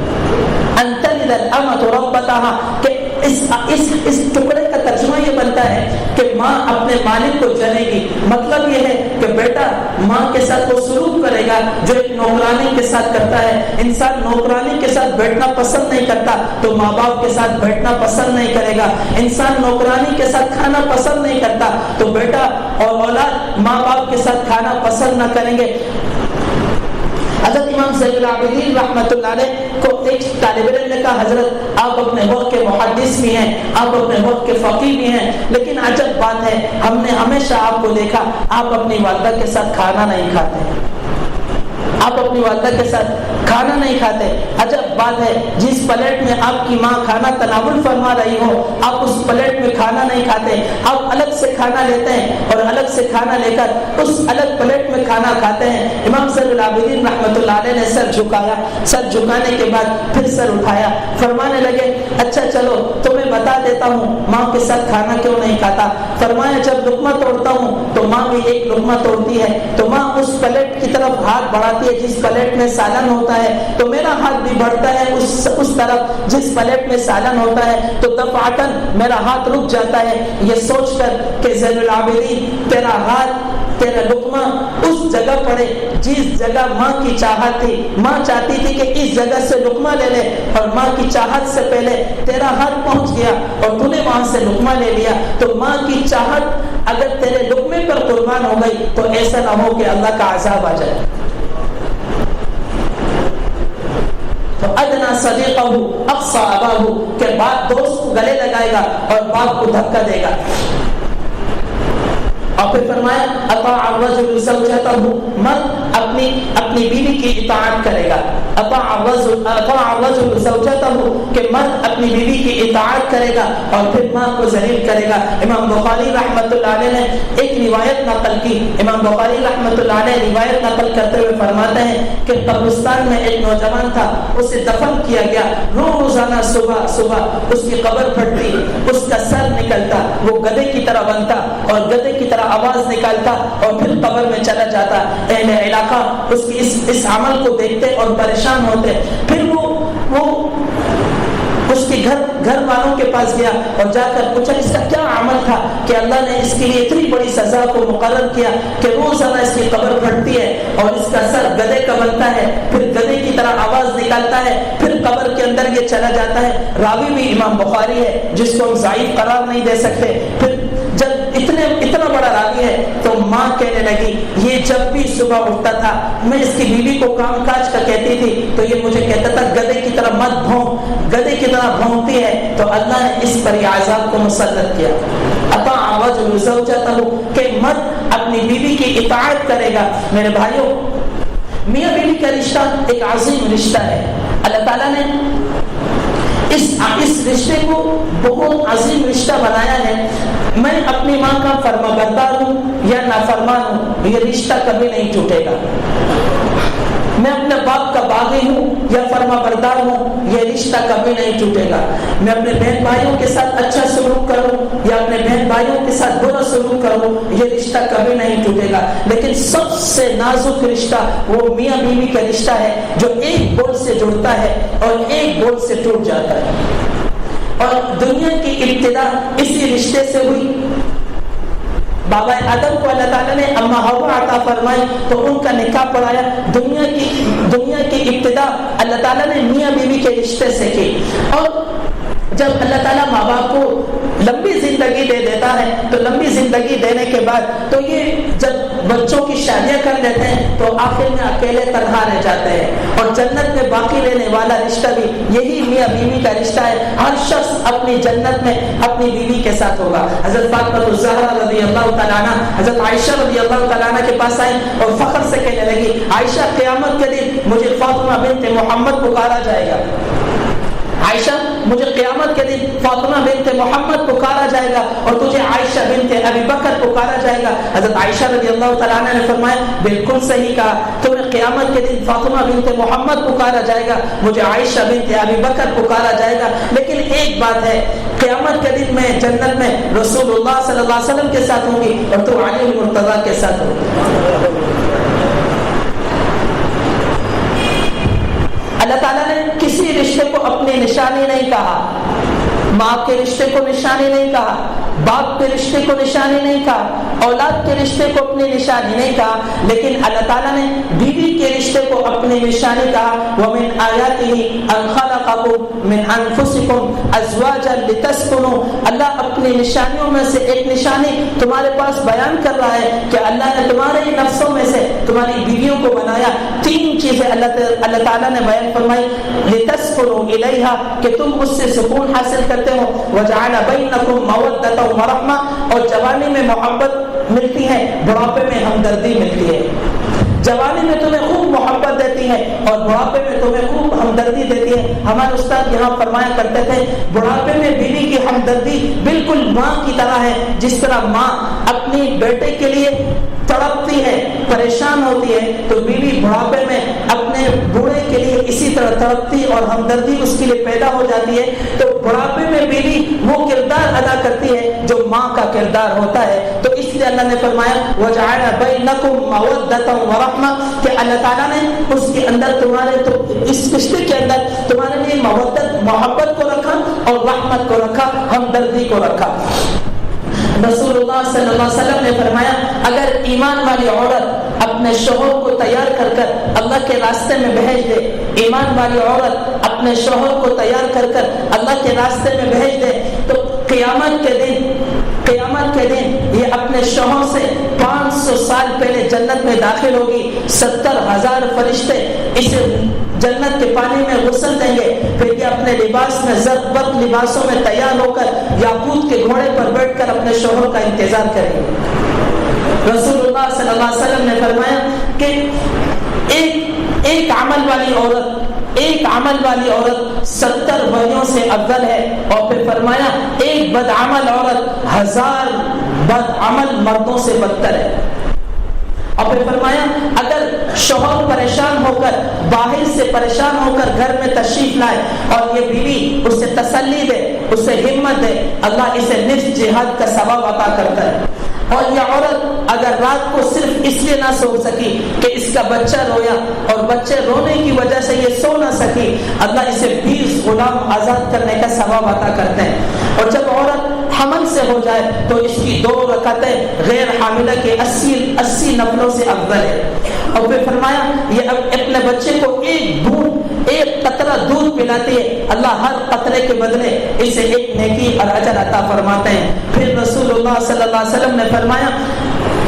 S1: ان تلد الامۃ ربتها، کہ اس ٹکڑے کا ترجمہ یہ بنتا ہے کہ ماں اپنے مالک کو جنے گی، مطلب یہ ہے کہ بیٹا ماں کے ساتھ وہ سلوک کرے گا جو ایک نوکرانی کے ساتھ کرتا ہے۔ انسان نوکرانی کے ساتھ بیٹھنا پسند نہیں کرتا تو ماں باپ کے ساتھ بیٹھنا پسند نہیں کرے گا۔ انسان نوکرانی کے ساتھ کھانا پسند نہیں کرتا تو بیٹا اور اولاد ماں باپ کے ساتھ کھانا پسند نہ کریں گے۔ حضرت امام زین العابدین رحمۃ اللہ علیہ کو ایک طالب علم نے کہا حضرت آپ اپنے وقت کے محدث بھی ہیں، آپ اپنے وقت کے فقیہ بھی ہیں، لیکن عجب بات ہے ہم نے ہمیشہ آپ کو دیکھا آپ اپنی والدہ کے ساتھ کھانا نہیں کھاتے، آپ اپنی والدہ کے ساتھ کھانا نہیں کھاتے۔ عجب بات ہے جس پلیٹ میں آپ کی ماں کھانا تناول فرما رہی ہو آپ اس پلیٹ میں کھانا نہیں کھاتے، آپ الگ سے کھانا لیتے ہیں اور الگ سے کھانا لے کر اس الگ پلیٹ میں کھانا کھاتے ہیں۔ امام زین العابدین رحمۃ اللہ علیہ نے سر جھکایا، سر جھکانے کے بعد پھر سر اٹھایا، فرمانے لگے اچھا چلو تمہیں بتا دیتا ہوں ماں کے ساتھ کھانا کیوں نہیں کھاتا۔ فرمایا جب لقمہ توڑتا ہوں تو ماں بھی ایک لقمہ توڑتی ہے تو ماں اس پلیٹ کی طرف ہاتھ بڑھاتی ہے جس پلیٹ میں سالن ہوتا ہے تو میرا ہاتھ بھی بڑھتا ہے اس طرف جس پلیٹ میں سالن ہوتا ہے تو دفعتاً میرا ہاتھ رک جاتا ہے یہ سوچ کر کہ زین العابدین تیرا ہاتھ تیرا لقمہ اس جگہ پڑے جس جگہ ماں کی چاہت تھی، ماں چاہتی تھی کہ اس جگہ سے لقمہ لے لے اور ماں کی چاہت سے پہلے تیرا ہاتھ پہنچ گیا اور تو نے وہاں سے لقمہ لے لیا تو ماں کی چاہت اگر تیرے لقمے پر قربان ہو گئی تو ایسا نہ ہو کہ اللہ کا عذاب آ جائے۔ تو ادنا صدیقہ اقصى اباہ کہ باپ دوست کو گلے لگائے گا اور باپ کو دھکا دے گا۔ اور پھر فرمایا اطاع الرجل زوجته مرد اپنی بیوی کی اطاعت کرے گا، اطاع الرجل زوجته کہ مرد اپنی بیوی کی اطاعت کرے گا اور پھر ماں کو ذلیل کرے گا۔ امام بخاری رحمۃ اللہ علیہ نے ایک روایت نقل کی، امام بخاری رحمۃ اللہ علیہ روایت نقل کرتے ہوئے فرماتے ہیں کہ قبرستان میں ایک نوجوان تھا، اسے دفن کیا گیا، روزانہ صبح صبح اس کی قبر پھٹتی، اس کا سر نکلتا، وہ گدھے کی طرح بنتا اور گدھے کی طرح آواز نکالتا اور پھر قبر میں چلا جاتا۔ اہل علاقہ اس کی اس عمل کو دیکھتے اور پریشان ہوتے، پھر وہ اس کے گھر والوں کے پاس گیا اور جا کر پوچھا اس کا کیا عمل تھا کہ اللہ نے اس کے لیے اتنی بڑی سزا کو مقرر کیا کہ روزانہ اس کی قبر پھٹتی ہے اور اس کا سر گدھے کا بنتا ہے، پھر گدھے کی طرح آواز نکالتا ہے، پھر قبر کے اندر یہ چلا جاتا ہے۔ راوی بھی امام بخاری ہے جس کو ہم ضعیف قرار نہیں دے سکتے۔ پھر جب اتنا بڑا راوی ہے تو ماں کہنے لگی یہ جب بھی صبح اٹھتا تھا میں اس کی بیوی کو کام کاج کا کہتی تھی تو یہ مجھے کہتا تھا گدھے کی طرح مت بھونک، گدھے کی طرح بھونکتی ہے، تو اللہ نے اس پر یہ عذاب کو مسلط کیا۔ اطاع الرجل زوجته کہ مرد اپنی بیوی کی اطاعت کرے گا۔ میرے بھائیوں میاں بیوی کا رشتہ ایک عظیم رشتہ ہے، اللہ تعالیٰ نے اس رشتے کو بہت عظیم رشتہ بنایا ہے۔ میں اپنی ماں کا فرما بردار ہوں یا نافرمان ہوں یہ رشتہ کبھی نہیں ٹوٹے گا۔ میں اپنے باپ کا باغی ہوں یا فرما بردار ہوں یہ رشتہ کبھی نہیں ٹوٹے گا۔ میں اپنے بہن بھائیوں کے ساتھ اچھا سلوک کروں یا اپنے بہن بھائیوں کے ساتھ برا سلوک کروں یہ رشتہ کبھی نہیں ٹوٹے گا۔ لیکن سب سے نازک رشتہ وہ میاں بیوی کا رشتہ ہے جو ایک بول سے جڑتا ہے اور ایک بول سے ٹوٹ جاتا ہے، اور دنیا کی ابتدا اسی رشتے سے ہوئی۔ بابا آدم کو اللہ تعالیٰ نے اما حوا عطا فرمائی تو ان کا نکاح پڑھایا۔ دنیا کی ابتدا اللہ تعالیٰ نے میاں بیوی کے رشتے سے کی، اور جب اللہ تعالیٰ ماں باپ کو لمبی زندگی دے دیتا ہے تو لمبی زندگی دینے کے بعد تو یہ جب بچوں کی شادیاں کر لیتے ہیں تو آخر میں اکیلے تنہا رہ جاتے ہیں، اور جنت میں باقی رہنے والا رشتہ بھی یہی میاں بیوی کا رشتہ ہے۔ ہر شخص اپنی جنت میں اپنی بیوی کے ساتھ ہوگا۔ حضرت فاطمہ الزہرا رضی اللہ تعالیٰ عنہ حضرت عائشہ رضی اللہ تعالیٰ عنہ کے پاس آئی اور فخر سے کہنے لگی عائشہ قیامت کے دن مجھے فاطمہ بنت محمد پکارا جائے گا، عائشہ مجھے قیامت کے دن فاطمہ بنت محمد پکارا جائے گا اور تجھے عائشہ بنت ابی بکر پکارا جائے گا۔ حضرت عائشہ رضی اللہ تعالیٰ عنہ نے فرمایا بالکل صحیح کہا، تمہیں قیامت کے دن فاطمہ بنت محمد پکارا جائے گا، مجھے عائشہ بنت ابی بکر پکارا جائے گا، لیکن ایک بات ہے قیامت کے دن میں جنت میں رسول اللہ صلی اللہ علیہ وسلم کے ساتھ ہوں گی اور تو علی المرتضیٰ کے ساتھ ہوگی۔ اللہ تعالیٰ نے کسی رشتے کو اپنی نشانی نہیں کہا، ماں کے رشتے کو نشانی نہیں کہا، باپ کے رشتے کو نشانی نہیں کہا, اولاد کے رشتے کو اپنی نشانی نہیں کہا, لیکن اللہ تعالیٰ نے بیوی کے رشتے کو اپنی نشانی کہا. وَمِنْ آيَاتِهِ أَنْ خَلَقَكُمْ مِنْ أَنفُسِكُمْ أَزْوَاجًا لِتَسْكُنُوا. اللہ اپنی نشانیوں میں سے ایک نشانی تمہارے پاس بیان کر رہا ہے کہ اللہ نے تمہارے ہی نفسوں میں سے تمہاری بیویوں کو بنایا. تین چیزیں اللہ تعالیٰ نے بیان فرمائی. لِتَسْكُنُوا إِلَيْهَا کہ تم اس سے سکون حاصل کرتے ہو. وَجَعَلَ بَيْنَكُمْ مَوَدَّةً وَرَحْمَةً اور جوانی میں محبت ملتی ہے, بڑھاپے میں ہمدردی ملتی ہے. جوانی میں تمہیں خوب محبت دیتی ہے اور بڑھاپے میں تمہیں خوب ہمدردی دیتی ہے. ہمارے استاد یہاں فرمایا کرتے تھے بڑھاپے میں بیوی کی ہمدردی بالکل ماں کی طرح ہے. جس طرح ماں اپنی بیٹے کے لیے تڑپتی ہے, پریشان ہوتی ہے, تو بیوی بڑھاپے میں اپنے بوڑھے کے لیے اسی طرح تڑپتی اور ہمدردی اس کے لیے پیدا ہو جاتی ہے. تو بڑھاپے میں بیوی وہ کردار ادا کرتی ہے جو ماں کا کردار ہوتا ہے. تو اس لیے اللہ نے فرمایا وَجَعَلَ بَيْنَكُمْ مَوَدَّةً وَرَحْمَةً کہ اللہ تعالیٰ نے اس کے اندر تمہارے تو اس رشتے کے اندر تمہارے لیے محبت کو رکھا اور رحمت کو رکھا, ہمدردی کو رکھا. رسول اللہ صلی اللہ علیہ وسلم نے فرمایا اگر ایمان والی عورت اپنے شوہر کو تیار کر کر اللہ کے راستے میں بھیج دے, ایمان والی عورت اپنے شوہر کو تیار کر کر اللہ کے راستے میں بھیج دے, تو قیامت کے دن یہ اپنے شوہر سے 500 سال پہلے جنت میں داخل ہوگی. 70,000 فرشتے اسے جنت کے پانی میں غسل دیں گے. پھر یہ اپنے لباس میں زربت لباسوں میں تیار ہو کر یاقوت کے گھوڑے پر بیٹھ کر اپنے شوہر کا انتظار کریں گے. رسول اللہ صلی اللہ علیہ وسلم نے فرمایا کہ ایک عمل والی عورت 70 ولیوں سے افضل ہے. اور پھر فرمایا ایک بدعمل عورت 1000 بدعمل مردوں سے بدتر ہے. اور پھر فرمایا اگر شوہر پریشان ہو کر, باہر سے پریشان ہو کر گھر میں تشریف لائے اور یہ بیوی اسے تسلی دے, اسے ہمت دے, اللہ اسے نصف جہاد کا ثواب عطا کرتا ہے. اور یہ عورت اگر رات کو صرف اس لیے نہ سو سکی کہ اس کا بچہ رویا اور بچے رونے کی وجہ سے یہ سو نہ سکی, اللہ اسے 20 غلام آزاد کرنے کا ثواب عطا کرتے ہیں. اور جب عورت حمل سے ہو جائے تو اس کی 2 رکعتیں غیر حاملہ کے 80 نفلوں سے افضل ہے. اور پھر فرمایا یہ اپنے بچے کو ایک قطرہ دودھ پلاتی ہے, اللہ ہر قطرے کے بدلے اسے ایک نیکی اور اجر عطا فرماتے ہیں. پھر رسول اللہ صلی اللہ علیہ وسلم نے فرمایا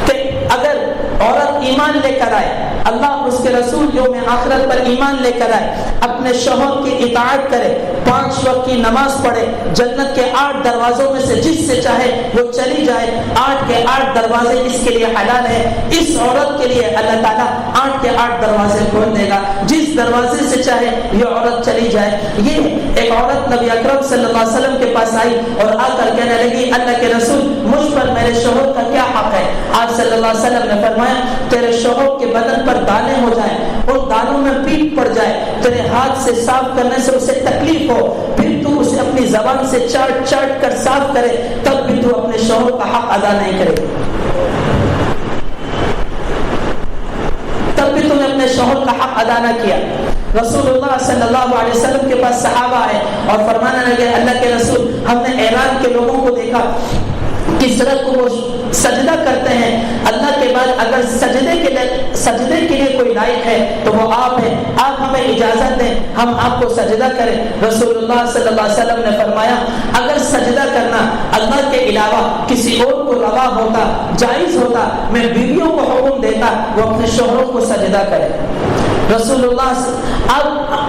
S1: کہ اگر عورت ایمان لے کر آئے, اللہ اور اس کے رسول یوم آخرت پر ایمان لے کر آئے, اپنے شوہر کی اطاعت کرے, 5 وقت کی نماز پڑھے, جنت کے 8 دروازوں میں سے جس سے چاہے وہ چلی جائے, 8 کے 8 دروازے اس کے لیے حلال ہے. اس عورت کے لیے اللہ تعالیٰ 8 کے 8 دروازے کھول دے گا, جس دروازے سے چاہے یہ عورت چلی جائے. یہ ایک عورت نبی اکرم صلی اللہ علیہ وسلم کے پاس آئی اور آ کر کہنے لگی اللہ کے رسول مجھ پر میرے شوہر کا کیا حق ہے. آپ صلی اللہ علیہ وسلم نے فرمایا تیرے شوہر کے بدن پر دانے ہو جائیں, ان دانوں میں پیپ پڑ جائے, تیرے ہاتھ سے صاف کرنے سے اسے تکلیف ہو, پھر تو اسے اپنی زبان سے چاٹ کر صاف کرے, تب بھی تو اپنے شوہر کا حق ادا نہیں کرے, تب بھی تم نے اپنے شوہر کا حق ادا نہ کیا. رسول اللہ صلی اللہ علیہ وسلم کے پاس صحابہ آئے اور فرمانے لگے اللہ کے رسول ہم نے ایران کے لوگوں کو دیکھا کس طرح کو وہ سجدہ کرتے ہیں, اللہ کے بعد اگر سجدے کے لیے کوئی لائق ہے تو وہ آپ ہیں, آپ ہمیں اجازت دیں ہم آپ کو سجدہ کریں. رسول اللہ صلی اللہ علیہ وسلم نے فرمایا اگر سجدہ کرنا اللہ کے علاوہ کسی اور کو روا ہوتا, جائز ہوتا, میں بیویوں کو حکم دیتا وہ اپنے شوہروں کو سجدہ کرے. رسول اللہ اب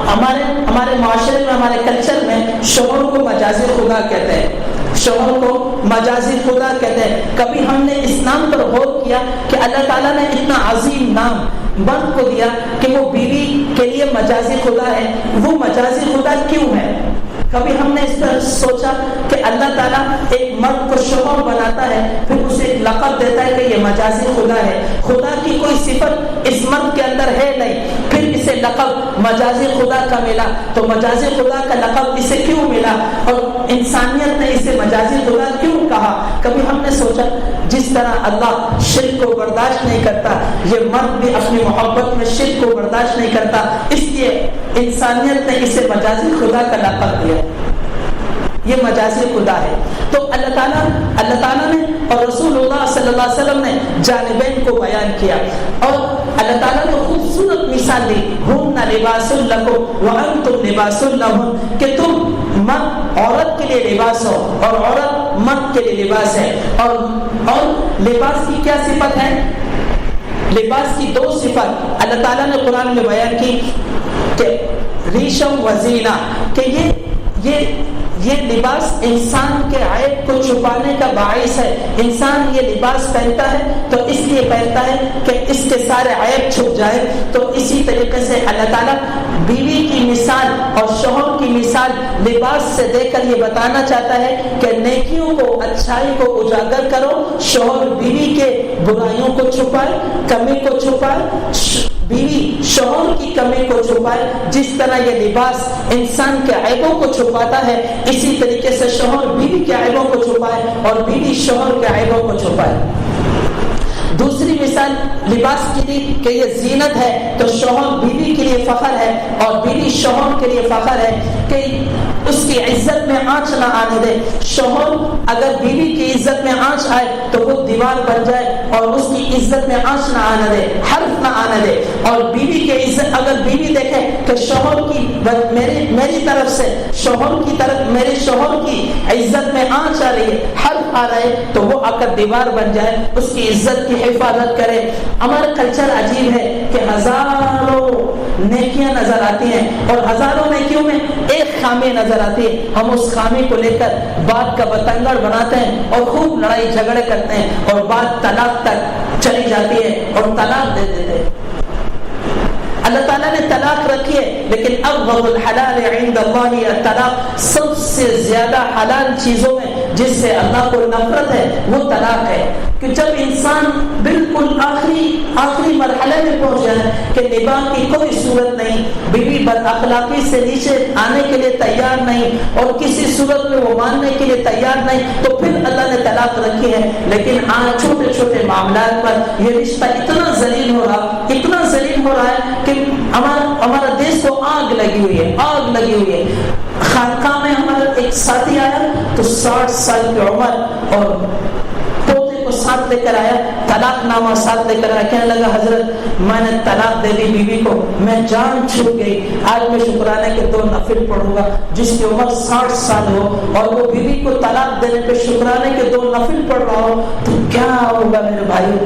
S1: ہمارے معاشرے میں, ہمارے کلچر میں شوہر کو مجازی خدا کہتے ہیں, شوہر کو مجازی خدا کہتے ہیں. کبھی ہم نے اس نام پر غور کیا کہ اللہ تعالیٰ نے اتنا عظیم نام مرد کو دیا کہ وہ بیوی کے لیے مجازی خدا ہے, وہ مجازی خدا کیوں ہے؟ کبھی ہم نے اس پر سوچا کہ اللہ تعالیٰ ایک مرد کو شوہر بناتا ہے, پھر اسے ایک لقب دیتا ہے کہ یہ مجازی خدا ہے. خدا کی کوئی صفت اس مرد کے اندر ہے نہیں, پھر اسے لقب مجازی خدا کا ملا, تو مجازی خدا کا لقب اسے کیوں ملا اور انسانیت نے اسے مجازی خدا کیوں کہا؟ کبھی ہم نے سوچا جس طرح اللہ شرک کو برداشت نہیں کرتا, یہ مرد بھی اپنی محبت میں شرک کو برداشت نہیں کرتا, اس لیے انسانیت نے اسے مجازی خدا کا لقب دیا. یہ مجازی خدا ہے. تو اللہ تعالیٰ نے اور رسول اللہ صلی اللہ علیہ وسلم نے جانبین کو بیان کیا اور اللہ تعالیٰ نے خوبصورت مثال دی. ہن لباس لکم وانتم لباس لہن کہ تم مرد عورت کے لیے لباس ہو اور عورت مرد کے لیے لباس ہے. اور لباس کی کیا صفت ہے؟ لباس کی دو صفت اللہ تعالیٰ نے قرآن میں بیان کی کہ ریشم و زینہ کہ یہ لباس انسان کے عیب کو چھپانے کا باعث ہے. انسان یہ لباس پہنتا ہے تو اس لیے پہنتا ہے کہ اس کے سارے عیب چھپ جائے. تو اسی طریقے سے اللہ تعالیٰ بیوی کی مثال اور شوہر کی مثال لباس سے دے کر یہ بتانا چاہتا ہے کہ نیکیوں کو اچھائی کو اجاگر کرو. شوہر بیوی کے برائیوں کو چھپائے, کمی کو چھپائے, بیوی شوہر کی کمی کو چھپائے. جس طرح یہ لباس انسان کے عیبوں کو چھپاتا ہے اسی طریقے سے شوہر بیوی کے عیبوں کو چھپائے اور بیوی شوہر کے عیبوں کو چھپائے. دوسری مثال لباس کی دی کہ یہ زینت ہے تو شوہر بیوی کے لیے فخر ہے اور بیوی شوہر کے لیے فخر ہے کہ اس کی عزت میں آنچ نہ آنے دے. شوہر اگر بیوی کی عزت میں آنچ آئے تو وہ دیوار بن جائے اور اس کی عزت میں آنچ نہ آنے دے, حرف نہ آنے دے. اور بیوی کی عزت اگر بیوی دیکھے کہ شوہر کی میری طرف سے شوہر کی طرف میرے شوہر کی عزت میں آنچ آ رہی ہے, حرف آ رہا ہے تو وہ آ کر دیوار بن جائے, اس کی عزت کی حفاظت کرے. ہمارا کلچر عجیب ہے کہ ہزاروں نیکیاں نظر آتی ہیں اور ہزاروں نیکیوں میں ایک خامی نظر آتی ہے. ہم اس خامی کو لے کر بات کا بتنگڑ بناتے ہیں اور خوب لڑائی جھگڑے کرتے ہیں اور بات طلاق تک چلی جاتی ہے اور طلاق دے دیتے ہیں. اللہ تعالیٰ نے طلاق رکھی ہے لیکن ابغض الحلال عند اللہ الطلاق. سب سے زیادہ حلال چیزوں میں جس سے اللہ کو نفرت ہے وہ طلاق ہے. کہ جب انسان بالکل آخری مرحلے میں پہنچ جائے کہ نباہ کی کوئی صورت نہیں, بیوی بد اخلاقی سے نیچے آنے کے لیے تیار نہیں اور کسی صورت میں وہ ماننے کے لیے تیار نہیں, تو پھر اللہ نے طلاق رکھی ہے. لیکن آج چھوٹے چھوٹے معاملات پر یہ رشتہ اتنا ذلیل ہو رہا ہے کہ ہمارا دیش کو آگ لگی ہوئی ہے. خانقاہ میں ہمارا ایک ساتھی آیا تو 60 سال کی عمر اور پوتے کو ساتھ لے کر آیا, طلاق نامہ ساتھ لے کر آیا. کہنے لگا حضرت میں نے طلاق دے دی بیوی کو, میں جان چھوٹ گئی, آج میں شکرانے کے 2 نفل پڑھوں گا. جس کی عمر 60 سال ہو اور وہ بیوی کو طلاق دینے پہ شکرانے کے 2 نفل پڑھ رہا ہو تو کیا ہوگا میرے بھائی.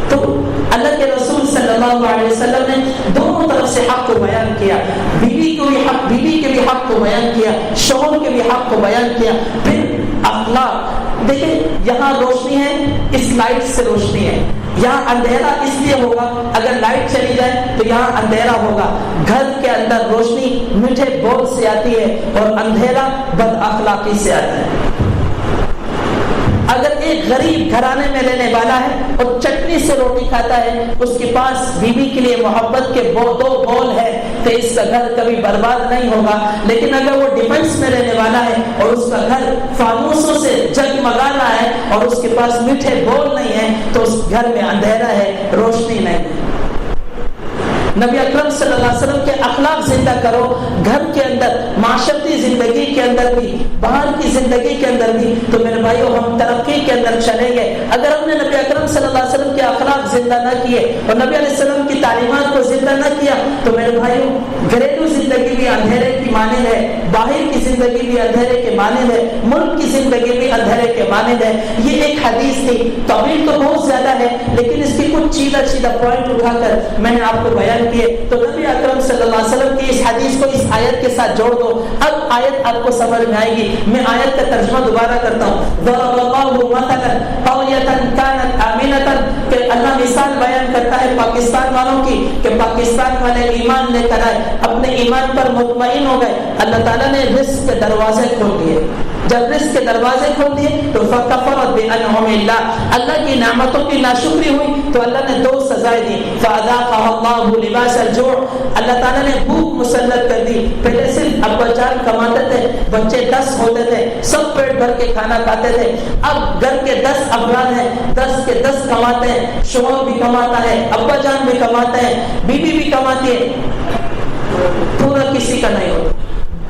S1: تو اللہ کے رسول صلی اللہ علیہ وسلم نے دونوں طرف سے حق کو بیان کیا. بیوی کے بھی حق کو بیان کیا, شوہر کے بھی حق کو بیان کیا. پھر اخلاق دیکھیں, یہاں روشنی ہے اس لائٹ سے روشنی ہے, یہاں اندھیرا اس لیے ہوگا اگر لائٹ چلی جائے تو یہاں اندھیرا ہوگا. گھر کے اندر روشنی میٹھے بول سے آتی ہے اور اندھیرا بد اخلاقی سے آتا ہے. اگر ایک غریب گھرانے میں لینے والا ہے اور چٹنی سے روٹی کھاتا ہے, اس کے پاس بیوی کے لیے محبت کے 2 بول ہے تو اس کا گھر کبھی برباد نہیں ہوگا. لیکن اگر وہ ڈیفنس میں رہنے والا ہے اور اس کا گھر فانوسوں سے جگمگا رہا ہے اور اس کے پاس میٹھے بول نہیں ہے تو اس گھر میں اندھیرا ہے, روشنی نہیں. نبی اکرم صلی اللہ علیہ وسلم کے اخلاق زندہ کرو, گھر کے اندر, معاشرتی زندگی کے اندر بھی, باہر کی زندگی کے اندر بھی, تو میرے بھائیو ہم ترقی کے اندر چلیں گے. اگر ہم نے نبی اکرم صلی اللہ علیہ وسلم کے اخلاق زندہ نہ کیے اور نبی علیہ السلام کی تعلیمات کو زندہ نہ کیا تو میرے بھائیو گھریلو زندگی بھی اندھیرے کی مانند ہے, باہر کی زندگی بھی اندھیرے کے مانند ہے, ملک کی زندگی بھی اندھیرے کے مانند ہے. یہ ایک حدیث تھی, طویل تو بہت زیادہ ہے لیکن اس کی کچھ چیدہ پوائنٹ اٹھا کر میں نے آپ کو بیان کیے. تو نبی اکرم صلی اللہ علیہ وسلم کی اس حدیث کو اس آیت کے ساتھ جوڑ دو. اب آیت آپ کو سمجھ میں آئے گی. میں آیت کا ترجمہ دوبارہ کرتا ہوں. ضرب اللہ مثلا قریۃ کانت آمنۃ, کہ اللہ مثال بیان کرتا ہے پاکستان والوں کی کہ پاکستان والے ایمان لے کر آئے, اپنے ایمان پر مطمئن ہو گئے. اللہ تعالیٰ نے رزق کے دروازے کھول دیے. جب رزق کے دروازے کھول دیے تو فکفرت بانعم اللہ, اللہ کی نعمتوں کی ناشکری ہوئی تو اللہ نے 2 سزائیں دی. فاذاقها الله لباس الجوع, اللہ تعالیٰ نے بھوک مسلط کر دی. پہلے صرف ابا جان کماتے تھے, بچے 10 ہوتے تھے, سب پیٹ بھر کے کھانا کھاتے تھے. اب گھر کے 10 افراد ہیں, 10 کے 10 کماتے ہیں, شوہر بھی کماتا ہے, ابا جان بھی کماتے ہیں, بیوی بھی کماتی ہے, پورا کسی کا نہیں ہوتا.